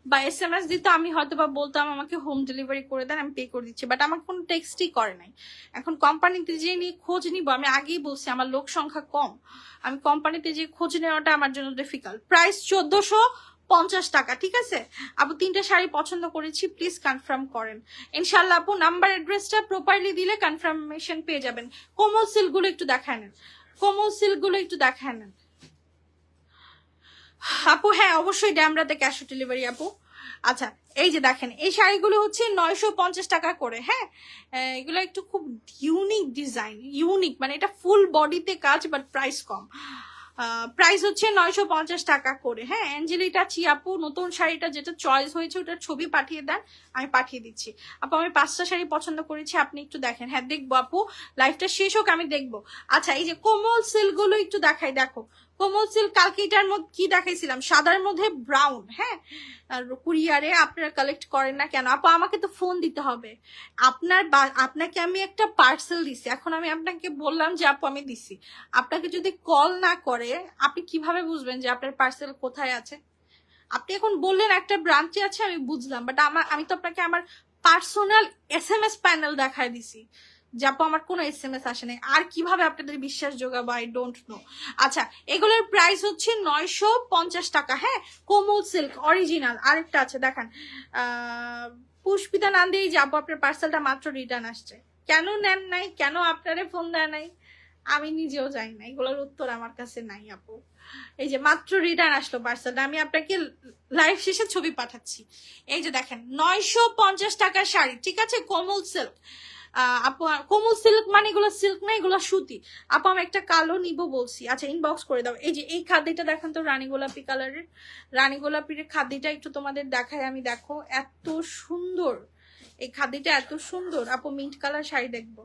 বা SMS দিত, আমি হয়তো বা বলতাম আমাকে হোম ডেলিভারি করে দেন, আমি পে করে দিচ্ছি, বাট আমাকে কোনো টেক্সটই করে নাই। এখন কোম্পানিতে যে নিয়ে খোঁজ নিব, আমি আগেই বলছি আমার লোক সংখ্যা কম, আমি কোম্পানিতে যে খোঁজ নেওয়াটা আমার জন্য ডিফিকাল্ট। প্রাইস 1450 টাকা, ঠিক আছে আপু। 3টা শাড়ি পছন্দ করেছি, প্লিজ কনফার্ম করেন ইনশাল্লাহ আপু। নাম্বার অ্যাড্রেসটা প্রপারলি দিলে কনফার্মেশন পেয়ে যাবেন। কোমল সিল্কগুলো একটু দেখায় নেন, কোমল সিল্কগুলো একটু দেখায় নেন আপু। হ্যাঁ অবশ্যই ড্যামরাতে ক্যাশ অন ডেলিভারি আপু। আচ্ছা এই যে দেখেন এই শাড়িগুলো হচ্ছে 950 টাকা করে। হ্যাঁ এগুলো একটু খুব ইউনিক ডিজাইন, ইউনিক মানে এটা ফুল বডিতে কাজ, বাট প্রাইস কম। প্রাইস হচ্ছে 950 টাকা করে। হ্যাঁ, অ্যাঞ্জেলিটা চিয়াপু নতুন শাড়িটা যেটা চয়েস হয়েছে ওটার ছবি পাঠিয়ে দেন, আমি পাঠিয়ে দিচ্ছি। আপু আমি 5টা শাড়ি পছন্দ করেছি, আপনি একটু দেখেন। হ্যাঁ দেখবো আপু, লাইফটা শেষ হোক আমি দেখবো। আচ্ছা এই যে কোমল সিল্ক গুলো একটু দেখাই, দেখো কোমল সিল্ক কালকে এটার মধ্যে কি দেখাইছিলাম, সাদার মধ্যে ব্রাউন। হ্যাঁ, আর কুরিয়ারে আপনারা কালেক্ট করেন না কেন আপু? আমাকে তো ফোন দিতে হবে। আপনাকে আমি একটা পার্সেল দিছি, এখন আমি আপনাকে বললাম যে আপু আমি দিছি, আপনাকে যদি কল না করে আপনি কিভাবে বুঝবেন যে আপনার পার্সেল কোথায় আছে? আপনি এখন বললেন একটা ব্রাঞ্চে আছে, আমি বুঝলাম, বাট আমি তো আপনাকে আমার পার্সোনাল SMS প্যানেল দেখায় দিছি যে আপু আমার কোনো SMS আসে নাই। আর কিভাবে আপনাদের বিশ্বাস যোগাবো, আই ডোন্ট নো। আচ্ছা এগুলোর প্রাইস হচ্ছে 950 টাকা। হ্যাঁ, কোমল সিল্ক অরিজিনাল। আরেকটা আছে দেখেন, পুষ্পিতা নান্দি, যে আপু আপনার পার্সেলটা মাত্র রিটার্ন আসছে, কেন নেন নাই, কেন আপনারে ফোন দেয় নাই, আমি নিজেও জানি না, এগুলোর উত্তর আমার কাছে নাই আপু। এই যে মাত্র রিটার্ন আসলো পার্সেলটা, আমি আপনাকে লাইভ শেষে ছবি পাঠাচ্ছি। এই যে দেখেন 950 টাকার শাড়ি, ঠিক আছে, কোমল সিল্ক। আপু কোমল সিল্ক মানে এগুলো সিল্ক না, এগুলো সুতি। আপু আমি একটা কালো নিব বলছি, আচ্ছা ইনবক্স করে দাও। এই যে এই খাদিটা দেখেন তো, রানী গোলাপি কালারের, রানী গোলাপির খাদিটা একটু তোমাদের দেখাই আমি। দেখো এত সুন্দর এই খাদিটা, এত সুন্দর। আপু মিন্ট কালার শাড়ি দেখবো।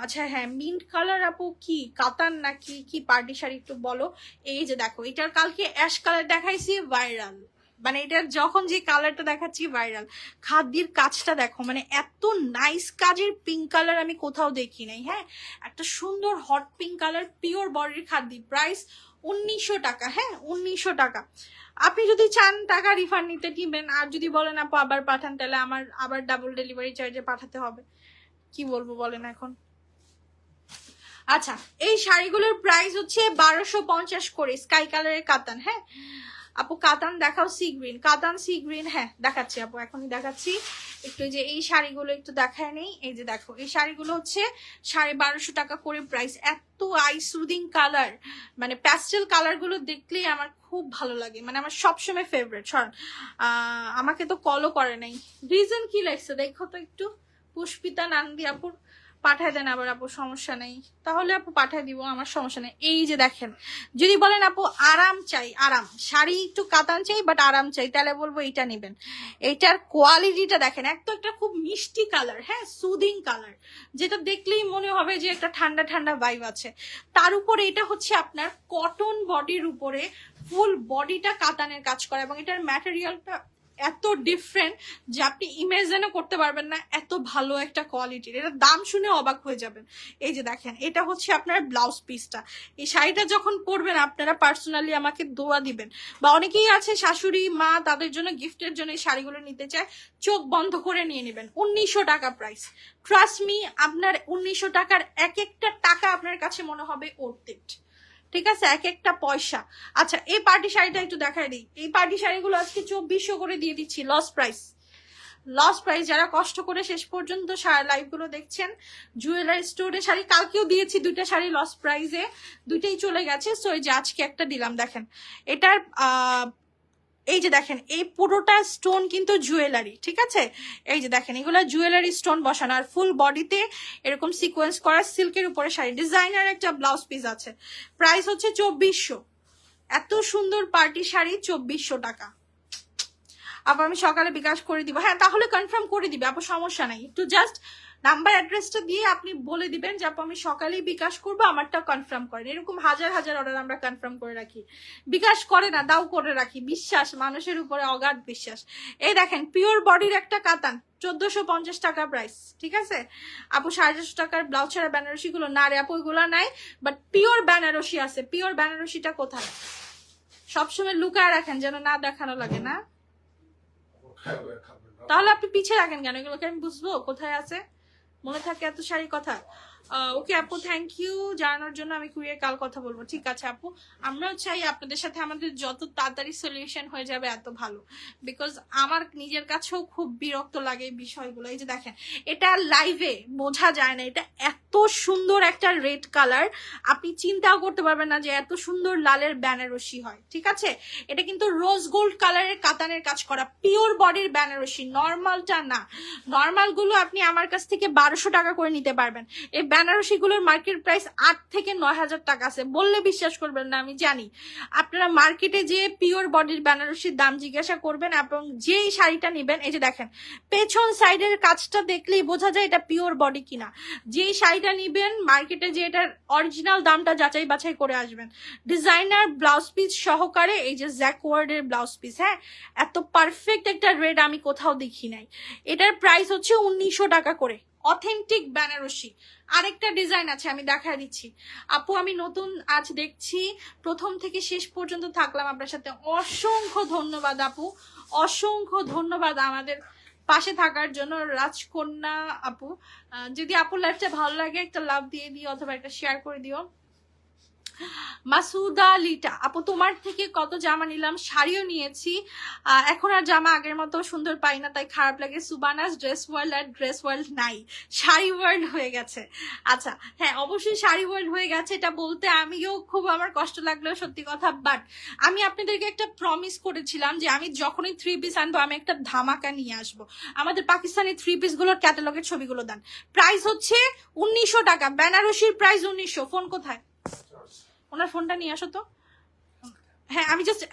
আচ্ছা হ্যাঁ, মিন্ট কালার আপু কি কাতান নাকি কি পার্টি শাড়ি একটু বলো। এই যে দেখো এটার কালকে অ্যাশ কালার দেখাইছি, ভাইরাল, মানে এটার যখন যে কালারটা দেখাচ্ছি ভাইরাল। খাদির কাজটা দেখো, মানে এত নাইস কাজের পিঙ্ক কালার আমি কোথাও দেখি নাই। হ্যাঁ, একটা সুন্দর হট পিঙ্ক কালার, পিওর বডির খাদি, প্রাইস 1900 টাকা। হ্যাঁ 1900 টাকা। আপনি যদি চান টাকা রিফান্ড নিতে নিবেন, আর যদি বলেন আপু আবার পাঠান তাহলে আমার আবার ডাবল ডেলিভারি চার্জে পাঠাতে হবে। কি বলবো বলেন এখন। আচ্ছা এই শাড়িগুলোর প্রাইস হচ্ছে 1250 করে, স্কাই কালারের কাতান। হ্যাঁ আপু কাতান দেখাও, সি গ্রিন, কাতান সি গ্রিন। হ্যাঁ দেখাচ্ছি আপু, এখনই দেখাচ্ছি। একটু যে এই শাড়িগুলো একটু দেখায় নেই। এই যে দেখো এই শাড়িগুলো হচ্ছে 1250 টাকা করে প্রাইস। এত আই সুদিং কালার, মানে প্যাস্টেল কালার গুলো দেখলেই আমার খুব ভালো লাগে, মানে আমার সবসময় ফেভারিট। সর আমাকে তো কলও করে নাই, রিজন কি লাগছে দেখো তো একটু। পুষ্পিতা নান্দি আপুর পাঠায় দেন আবার আপু, সমস্যা নেই, তাহলে আপু পাঠায় দিব, আমার সমস্যা নেই। এই যে দেখেন, যদি বলেন আপু আরাম চাই, আরাম শাড়ি একটু কাতান চাই বাট আরাম চাই, তাহলে বলবো এইটা নেবেন। এইটার কোয়ালিটিটা দেখেন, একটা খুব মিষ্টি কালার, হ্যাঁ সুদিং কালার, যেটা দেখলেই মনে হবে যে একটা ঠান্ডা ঠান্ডা ভাইব আছে। তার উপরে এটা হচ্ছে আপনার কটন বডির উপরে, ফুল বডিটা কাতানের কাজ করা, এবং এটার ম্যাটেরিয়ালটা এত ডিফারেন্ট যে আপনি ইমেজিনও করতে পারবেন না, এত ভালো একটা কোয়ালিটির। এটার দাম শুনে অবাক হয়ে যাবেন। এই যে দেখেন এটা হচ্ছে আপনার ব্লাউজ পিসটা। এই শাড়িটা যখন পরবেন আপনারা পার্সোনালি আমাকে দোয়া দিবেন, বা অনেকেই আছে শাশুড়ি মা তাদের জন্য গিফটের জন্য এই শাড়িগুলো নিতে চায়, চোখ বন্ধ করে নিয়ে নেবেন। 1900 টাকা প্রাইস। ট্রাস্ট মি, আপনার 1900 টাকার এক একটা টাকা আপনার কাছে মনে হবে অর্থিট, ঠিক আছে, এক একটা পয়সা। আচ্ছা এই পার্টি শাড়িটা একটু দেখাই দিই। এই পার্টি শাড়িগুলো আজকে 2400 করে দিয়ে দিচ্ছি, লস প্রাইস, লস প্রাইস। যারা কষ্ট করে শেষ পর্যন্ত লাইভ গুলো দেখছেন, জুয়েলারি স্টোরে শাড়ি কালকেও দিয়েছি, দুইটা শাড়ি লস প্রাইসে, দুইটাই চলে গেছে। সো এই যে আজকে একটা দিলাম। দেখেন এটার এই যে দেখেন এই পুরোটা স্টোন কিন্তু জুয়েলারি, ঠিক আছে। এই যে দেখেন এগুলো জুয়েলারি স্টোন বসানো, আর ফুল বডিতে এরকম সিকোয়েন্স করা সিল্কের উপরে শাড়ি, ডিজাইনার একটা ব্লাউজ পিস আছে। প্রাইস হচ্ছে 2400। এত সুন্দর পার্টি শাড়ি 2400 টাকা। আপু আমি সকালে বিকাশ করে দিব। হ্যাঁ তাহলে কনফার্ম করে দিবে আপু, সমস্যা নাই। একটু জাস্ট নাম্বার অ্যাড্রেসটা দিয়ে আপনি বলে দিবেন যে আপু আমি সকালেই বিকাশ করবো, আমারটা কনফার্ম করেন। এরকম হাজার হাজার অর্ডার আমরা কনফার্ম করে রাখি, বিকাশ করে না, দাও করে রাখি। বিশ্বাস, মানুষের উপরে অগাধ বিশ্বাস। এই দেখেন পিওর বডির একটা কাতান, 1450 টাকা প্রাইস, ঠিক আছে আপু। 450 টাকার ব্লাউজ ছাড়া বেনারসি গুলো না রে আপু, ওইগুলো নাই, বাট পিওর বেনারসি আছে। পিওর বেনারসিটা কোথায়? সবসময় লুকায় রাখেন যেন না দেখানো লাগে না। তাহলে আপনি পিছিয়ে রাখেন কেন? এগুলোকে আমি বুঝবো কোথায় আছে, মনে থাকে এত শাড়ির কথা। ওকে আপু, থ্যাংক ইউ জানানোর জন্য। আমি কুইয়ে কাল কথা বলবো, ঠিক আছে আপু। আমরাও চাই আপনাদের সাথে আমাদের যত তাড়াতাড়ি সলিউশন হয়ে যাবে এত ভালো, বিকজ আমার নিজের কাছেও খুব বিরক্ত লাগে এই বিষয়গুলো। এই যে দেখেন এটা লাইভে বোঝা যায় না, এটা এত সুন্দর একটা রেড কালার, আপনি চিন্তাও করতে পারবেন না যে এত সুন্দর লালের বেনারসি হয়, ঠিক আছে। এটা কিন্তু রোজ গোল্ড কালারের কাতানের কাজ করা, পিওর বডির বেনারসি, নর্মালটা না। নর্মাল গুলো আপনি আমার কাছ থেকে 1200 টাকা করে নিতে পারবেন। এই বেনারসি গুলোর মার্কেট প্রাইস 8 থেকে 9,000 টাকা আছে, বললে বিশ্বাস করবেন না, আমি জানি। আপনারা মার্কেটে যে পিওর বডির বেনারসির দাম জিজ্ঞাসা করবেন এবং যেই শাড়িটা নেবেন, এই যে দেখেন পেছন সাইডের কাজটা দেখলেই বোঝা যায় এটা পিওর বডি কিনা। যেই শাড়িটা নিবেন মার্কেটে যে এটার অরিজিনাল দামটা যাচাই বাছাই করে আসবেন। ডিজাইনার ব্লাউজ পিস সহকারে, এই যে জ্যাকওয়ার্ডের ব্লাউজ পিস, হ্যাঁ এত পারফেক্ট একটা রেড আমি কোথাও দেখি নাই। এটার প্রাইস হচ্ছে 1900 টাকা করে, অথেন্টিক বেনারসি। আরেকটা ডিজাইন আছে আমি দেখা দিচ্ছি। আপু আমি নতুন আজ দেখছি, প্রথম থেকে শেষ পর্যন্ত থাকলাম আপনার সাথে, অসংখ্য ধন্যবাদ আপু, অসংখ্য ধন্যবাদ আমাদের পাশে থাকার জন্য। রাজকন্যা আপু, যদি আপুর লাইফটা ভালো লাগে একটা লাভ দিয়ে দিও অথবা একটা শেয়ার করে দিও। মাসুদা লিটা আপু, তোমার থেকে কত জামা নিলাম, শাড়িও নিয়েছি, এখন আর জামা আগের মতো সুন্দর পাই না, তাই খারাপ লাগে। সুবানাস ড্রেস ওয়ার্ল্ড আর ড্রেস ওয়ার্ল্ড নাই, শাড়ি ওয়ার্ল্ড হয়ে গেছে। আচ্ছা হ্যাঁ, অবশ্যই শাড়ি ওয়ার্ল্ড হয়ে গেছে, এটা বলতে আমিও খুব আমার কষ্ট লাগলেও সত্যি কথা। বাট আমি আপনাদেরকে একটা প্রমিস করেছিলাম যে আমি যখনই 3 পিস আনবো আমি একটা ধামাকা নিয়ে আসবো। আমাদের পাকিস্তানি 3 পিস গুলোর ক্যাটালগের ছবিগুলো দেন। প্রাইস হচ্ছে 1900 টাকা, বেনারসির প্রাইস 1900। ফোন কোথায়? ওনার ফোনটা নিয়ে আসো তো। হ্যাঁ আমি জাস্ট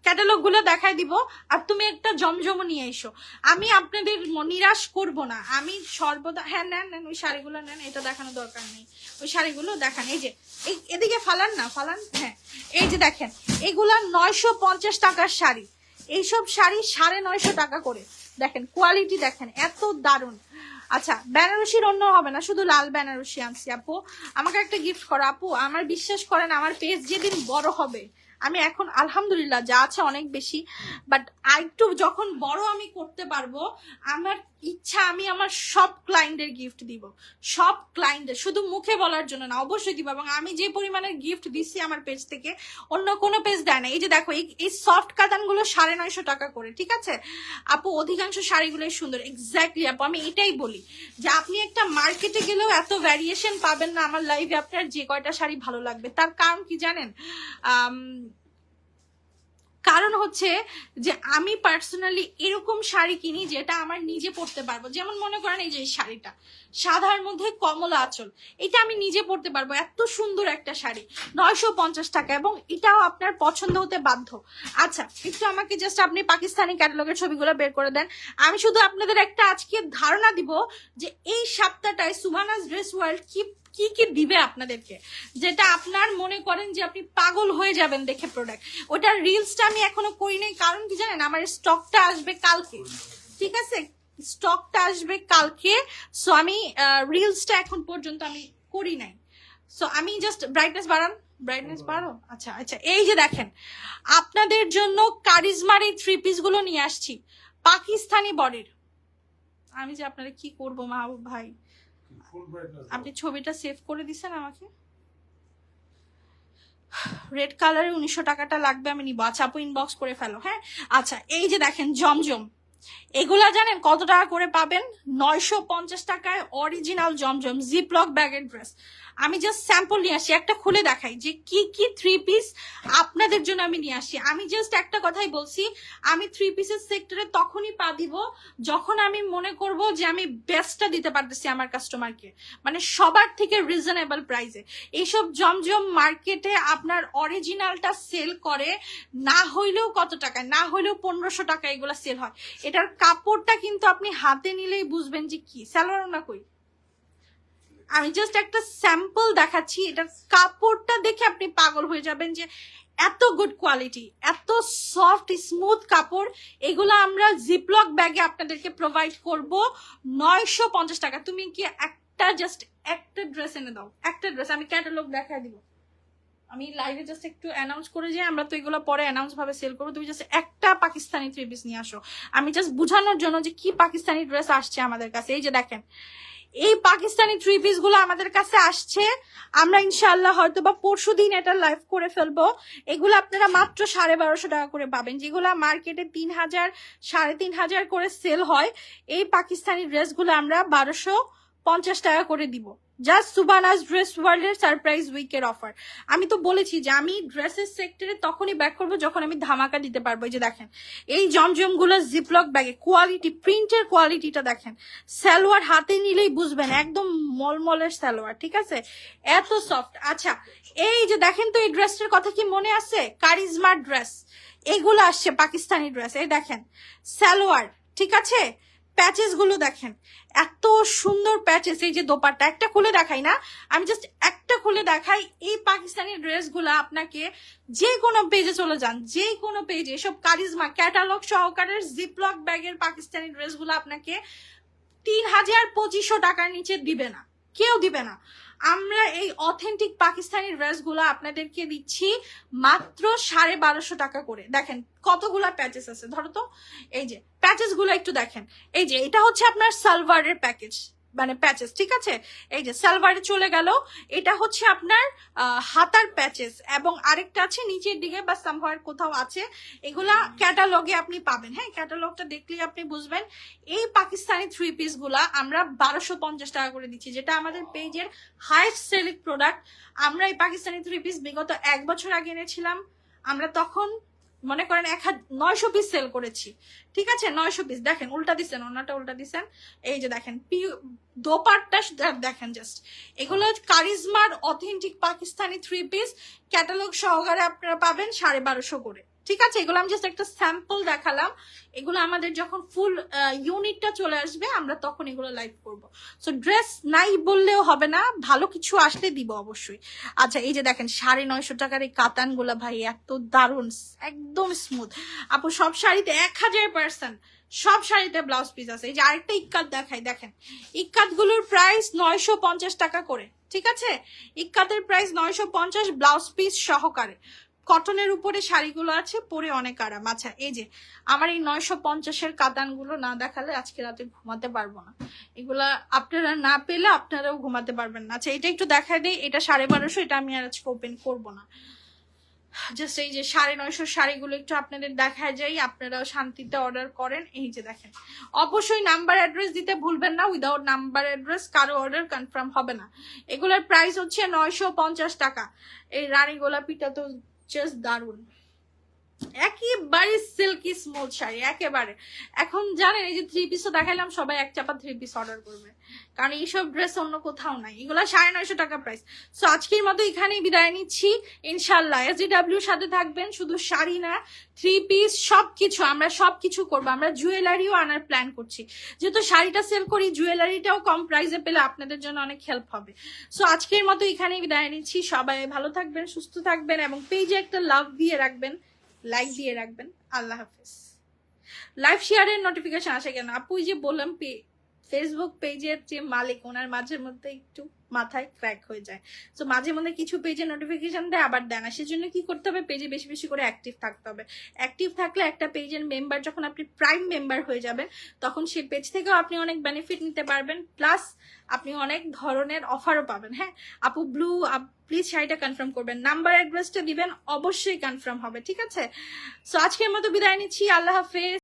ক্যাটালগ গুলো দেখাই দিব, আর তুমি একটা জমজম নিয়ে এসো। আমি আপনাদের নিরাশ করব না, আমি সর্বদা। হ্যাঁ নেন নেন, ওই শাড়িগুলো নেন, এটা দেখানোর দরকার নেই, ওই শাড়িগুলো দেখান। এই যে এদিকে ফালান না, ফালান। হ্যাঁ এই যে দেখেন, এগুলা 950 টাকার শাড়ি, এইসব শাড়ি 950 টাকা করে। দেখেন কোয়ালিটি দেখেন, এত দারুণ। আচ্ছা বেনারসির অন্য হবে না, শুধু লাল বেনারসি আনছি। আপু আমাকে একটা গিফট করো আপু, আমার বিশ্বাস করেন আমার পেজ যেদিন বড় হবে, আমি এখন আলহামদুলিল্লাহ যা আছে অনেক বেশি, বাট আরেকটু যখন বড় আমি করতে পারবো, আমার ইচ্ছা আমি আমার সব ক্লায়েন্টদের গিফট দিব, সব ক্লায়েন্টদের, শুধু মুখে বলার জন্য না, অবশ্যই দিব। এবং আমি যে পরিমাণের গিফট দিচ্ছি আমার পেজ থেকে অন্য কোনো পেজ দেয় না। এই যে দেখো এই সফট কাতানগুলো 950 টাকা করে, ঠিক আছে আপু? অধিকাংশ শাড়িগুলোই সুন্দর। এক্স্যাক্টলি আপু, আমি এটাই বলি যে আপনি একটা মার্কেটে গেলেও এত ভ্যারিয়েশন পাবেন না আমার লাইভে, আপনার যে কয়টা শাড়ি ভালো লাগবে। তার কারণ কি জানেন? কারণ হচ্ছে যে আমি পার্সোনালি এরকম শাড়ি কিনি যেটা আমার নিজে পরতে পারবো। যেমন মনে করেন এই যে শাড়িটা সাদার মধ্যে কমলা আঁচল, এটা আমি নিজে পরতে পারবো, এত সুন্দর একটা শাড়ি, 950 টাকা, এবং এটাও আপনার পছন্দ হতে বাধ্য। আচ্ছা একটু আমাকে জাস্ট আপনি পাকিস্তানি ক্যাটালগের ছবিগুলো বের করে দেন। আমি শুধু আপনাদের একটা আজকে ধারণা দিব যে এই সপ্তাহটায় সুবানাস ড্রেস ওয়ার্ল্ড কি কি কি দিবে আপনাদেরকে, যেটা আপনার মনে করেন যে আপনি পাগল হয়ে যাবেন দেখে প্রোডাক্ট। ওটার রিলসটা আমি এখনো করি নাই, কারণ কি জানেন আমার স্টকটা আসবে কালকে, ঠিক আছে স্টকটা আসবে কালকে। সো আমি রিলসটা এখন পর্যন্ত আমি করি নাই। সো আমি জাস্ট ব্রাইটনেস বাড়ান, ব্রাইটনেস বাড়ো। আচ্ছা আচ্ছা এই যে দেখেন আপনাদের জন্য কারিজমার এই 3 পিস গুলো নিয়ে আসছি পাকিস্তানি বডির। আমি যে আপনারা কি করবো মাহবুব ভাই, আপনি ছবিটা সেভ করে দিছেন আমাকে। রেড কালারে 1900 টাকাটা লাগবে, আমি নিবো। আচ্ছা আপু ইনবক্স করে ফেলো। হ্যাঁ আচ্ছা এই যে দেখেন জমজম, এগুলা জানেন কত টাকা করে পাবেন? 950 টাকায় অরিজিনাল জমজম জিপলক ব্যাগের ড্রেস। আমি জাস্ট স্যাম্পল নিয়ে আসি, একটা খুলে দেখাই যে কি কি 3 পিস আপনাদের জন্য আমি নিয়ে আসি। আমি জাস্ট একটা কথাই বলছি, আমি 3 পিসের সেক্টরে তখনই পা দিব যখন আমি মনে করব যে আমি বেস্টটা দিতে পারতেছি আমার কাস্টমারকে, মানে সবার থেকে রিজনেবল প্রাইসে। এইসব জমজম মার্কেটে আপনার অরিজিনালটা সেল করে না হইলেও কত টাকায়, না হইলেও 1500 টাকা এগুলা সেল হয়। এটার কাপড়টা কিন্তু আপনি হাতে নিলেই বুঝবেন যে কি সালোয়ার না কই। আমি জাস্ট একটা স্যাম্পল দেখাচ্ছি, এটার কাপড়টা দেখে আপনি পাগল হয়ে যাবেন যে এত গুড কোয়ালিটি, এত সফট স্মুথ কাপড়। এগুলো আমরা জিপলক ব্যাগে আপনাদেরকে প্রোভাইড করব 950 টাকা। তুমি কি একটা জাস্ট একটা ড্রেস এনে দাও, একটা ড্রেস, আমি ক্যাটালগ দেখাই দিব। আমি লাইভে জাস্ট একটু অ্যানাউন্স করে যাই, আমরা তো এগুলো পরে অ্যানাউন্স ভাবে সেল করবো। তুমি জাস্ট একটা পাকিস্তানি 3 পিস নিয়ে আসো, আমি জাস্ট বুঝানোর জন্য যে কি পাকিস্তানি ড্রেস আসছে আমাদের কাছে। এই যে দেখেন এই পাকিস্তানি 3 পিস গুলো আমাদের কাছে আসছে, আমরা ইনশাআল্লাহ হয়তো বা পরশু দিন এটা লাইভ করে ফেলবো। এগুলো আপনারা মাত্র 1250 টাকা করে পাবেন, যেগুলো মার্কেটে 3000 3500 করে সেল হয়। এই পাকিস্তানি ড্রেসগুলো আমরা 1250 টাকা করে দিব। জাস্ট সুবানাস ড্রেস ওয়ার্ল্ডের সারপ্রাইজ উইকের অফার। আমি তো বলেছি যে আমি ড্রেসের সেক্টরে তখনই ব্যাক করবো যখন আমি ধামাকা দিতে পারবো। এই যে দেখেন এই জমজমগুলো জিপলক ব্যাগে, কোয়ালিটি, প্রিন্টের কোয়ালিটিটা দেখেন। সালোয়ার হাতে নিলেই বুঝবেন একদম মলমলের সালোয়ার, ঠিক আছে, এত সফট। আচ্ছা এই যে দেখেন তো এই ড্রেসটার কথা কি মনে আছে? কারিজমার ড্রেস, এগুলো আসছে পাকিস্তানি ড্রেস। এই দেখেন সালোয়ার, ঠিক আছে, প্যাচেস গুলো দেখেন এত সুন্দর প্যাচেস। এই যে দোপাট্টা, একটা খুলে দেখাই না, আমি জাস্ট একটা খুলে দেখাই। এই পাকিস্তানি ড্রেসগুলো আপনাকে যে কোনো পেজে চলে যান, যে কোনো পেজে এসব কারিজমা ক্যাটালগ সহকারে জিপলক ব্যাগের পাকিস্তানি ড্রেসগুলো আপনাকে 3,250 টাকার নিচে দিবে না, কেউ দিবে না। আমরা এই অথেন্টিক পাকিস্তানি ড্রেসগুলো আপনাদেরকে দিচ্ছি মাত্র 1250 টাকা করে। দেখেন কতগুলা প্যাচেস আছে, ধরো তো এই যে প্যাচেস গুলো একটু দেখেন। এই যে এটা হচ্ছে আপনার সালোয়ারের প্যাকেজ, মানে প্যাচেস, ঠিক আছে। এই যে সালোয়ারে চলে গেল, এটা হচ্ছে আপনার হাতার প্যাচেস, এবং আরেকটা আছে নিচের দিকে বা সামহার কোথাও আছে। এগুলা ক্যাটালগে আপনি পাবেন, হ্যাঁ, ক্যাটালগটা দেখলেই আপনি বুঝবেন। এই পাকিস্তানি থ্রি পিস গুলা আমরা 1250 টাকা করে দিচ্ছি, যেটা আমাদের পেজের হাইস্ট সেলিং প্রোডাক্ট। আমরা এই পাকিস্তানি থ্রি পিস বিগত 1 বছর আগে এনেছিলাম, আমরা তখন মনে করেন 900 পিস সেল করেছি, ঠিক আছে, 900 পিস। দেখেন উল্টা দিচ্ছেন, ওনাটা উল্টা দিচ্ছেন। এই যে দেখেন দোপাট্টা দেখেন জাস্ট, এগুলো কারিজমার authentic Pakistani three piece, catalogue সহকারে আপনারা পাবেন 1250 করে, ঠিক আছে। এগুলো আমি জাস্ট একটা স্যাম্পল দেখালাম। এগুলো আমাদের যখন ফুল ইউনিটটা চলে আসবে আমরা তখন এগুলো লাইভ করব। সো ড্রেস নাই বললেও হবে না, ভালো কিছু আসলে দিব অবশ্যই। আচ্ছা এই যে দেখেন 950 টাকার এই কাতানগুলো ভাই এত দারুণ, একদম স্মুথ। আপু সব শাড়িতে 1000%, সব শাড়িতে ব্লাউজ পিস আছে। এই যে আরেকটা ইক্কাত দেখাই, দেখেন ইক্কাত গুলোর প্রাইস 950 টাকা করে, ঠিক আছে। ইক্কাতের প্রাইস 950, ব্লাউজ পিস সহকারে। কটনের উপরে শাড়িগুলো আছে, পরে অনেক আরাম। আচ্ছা এই যে আমার এই 950-এর কাতানগুলো না দেখালে আজকে রাতে ঘুমাতে পারবো না। এগুলা আপনারা না পেলে আপনারাও ঘুমাতে পারবেন না। আচ্ছা এটা একটু দেখাই দেই, এটা 1250, এটা আমি আর আজকে ওপেন করবো না। জাস্ট এই যে 950 শাড়িগুলো একটু আপনাদের দেখায় যাই, আপনারাও শান্তিতে অর্ডার করেন। এই যে দেখেন, অবশ্যই নাম্বার অ্যাড্রেস দিতে ভুলবেন না, উইদাউট নাম্বার অ্যাড্রেস কারো অর্ডার কনফার্ম হবে না। এগুলোর প্রাইস হচ্ছে 950 টাকা। এই রানী গোলাপিটা তো জাস্ট দারুন, একেবারে সিল্কি স্মুথ শাড়ি একেবারে। এখন জানেন এই যে থ্রি পিসও দেখাইলাম, সবাই এক চাপা থ্রি পিস অর্ডার করবে, কারণ এইসব ড্রেস অন্য কোথাও নাই। এগুলো 950 টাকা প্রাইস। সো আজকের মতো এখানেই বিদায় নিচ্ছি ইনশাল্লাহ। SJWর সাথে থাকবেন, শুধু শাড়ি না, থ্রি পিস সবকিছু, আমরা সবকিছু করবো। আমরা জুয়েলারিও আনার প্ল্যান করছি, যেহেতু শাড়িটা সেল করি, জুয়েলারিটাও কম প্রাইসে পেলে আপনাদের জন্য অনেক হেল্প হবে। সো আজকের মতো এখানেই বিদায় নিচ্ছি, সবাই ভালো থাকবেন, সুস্থ থাকবেন, এবং পেজে একটা লাভ দিয়ে রাখবেন, লাইক দিয়ে রাখবেন। আল্লাহ হাফেজ। লাইভ শেয়ারের নোটিফিকেশন আসে কেন আপু? যে বললাম ফেসবুক পেজের যে মালিক, ওনার মাঝে মধ্যে একটু মাথায় ক্র্যাক হয়ে যায়। তো মাঝে মধ্যে কিছু পেজে নোটিফিকেশন দেয়, আবার দেয় না। সেজন্য কি করতে হবে, পেজে বেশি বেশি করে অ্যাক্টিভ থাকতে হবে। অ্যাক্টিভ থাকলে একটা পেজের মেম্বার, যখন আপনি প্রাইম মেম্বার হয়ে যাবেন, তখন সেই পেজ থেকেও আপনি অনেক বেনিফিট নিতে পারবেন, প্লাস আপনি অনেক ধরনের অফারও পাবেন। হ্যাঁ আপু ব্লু, প্লিজ শাড়িটা কনফার্ম করবেন, নাম্বার অ্যাড্রেসটা দিবেন, অবশ্যই কনফার্ম হবে, ঠিক আছে। সো আজকের মতো বিদায় নিচ্ছি, আল্লাহ হাফেজ।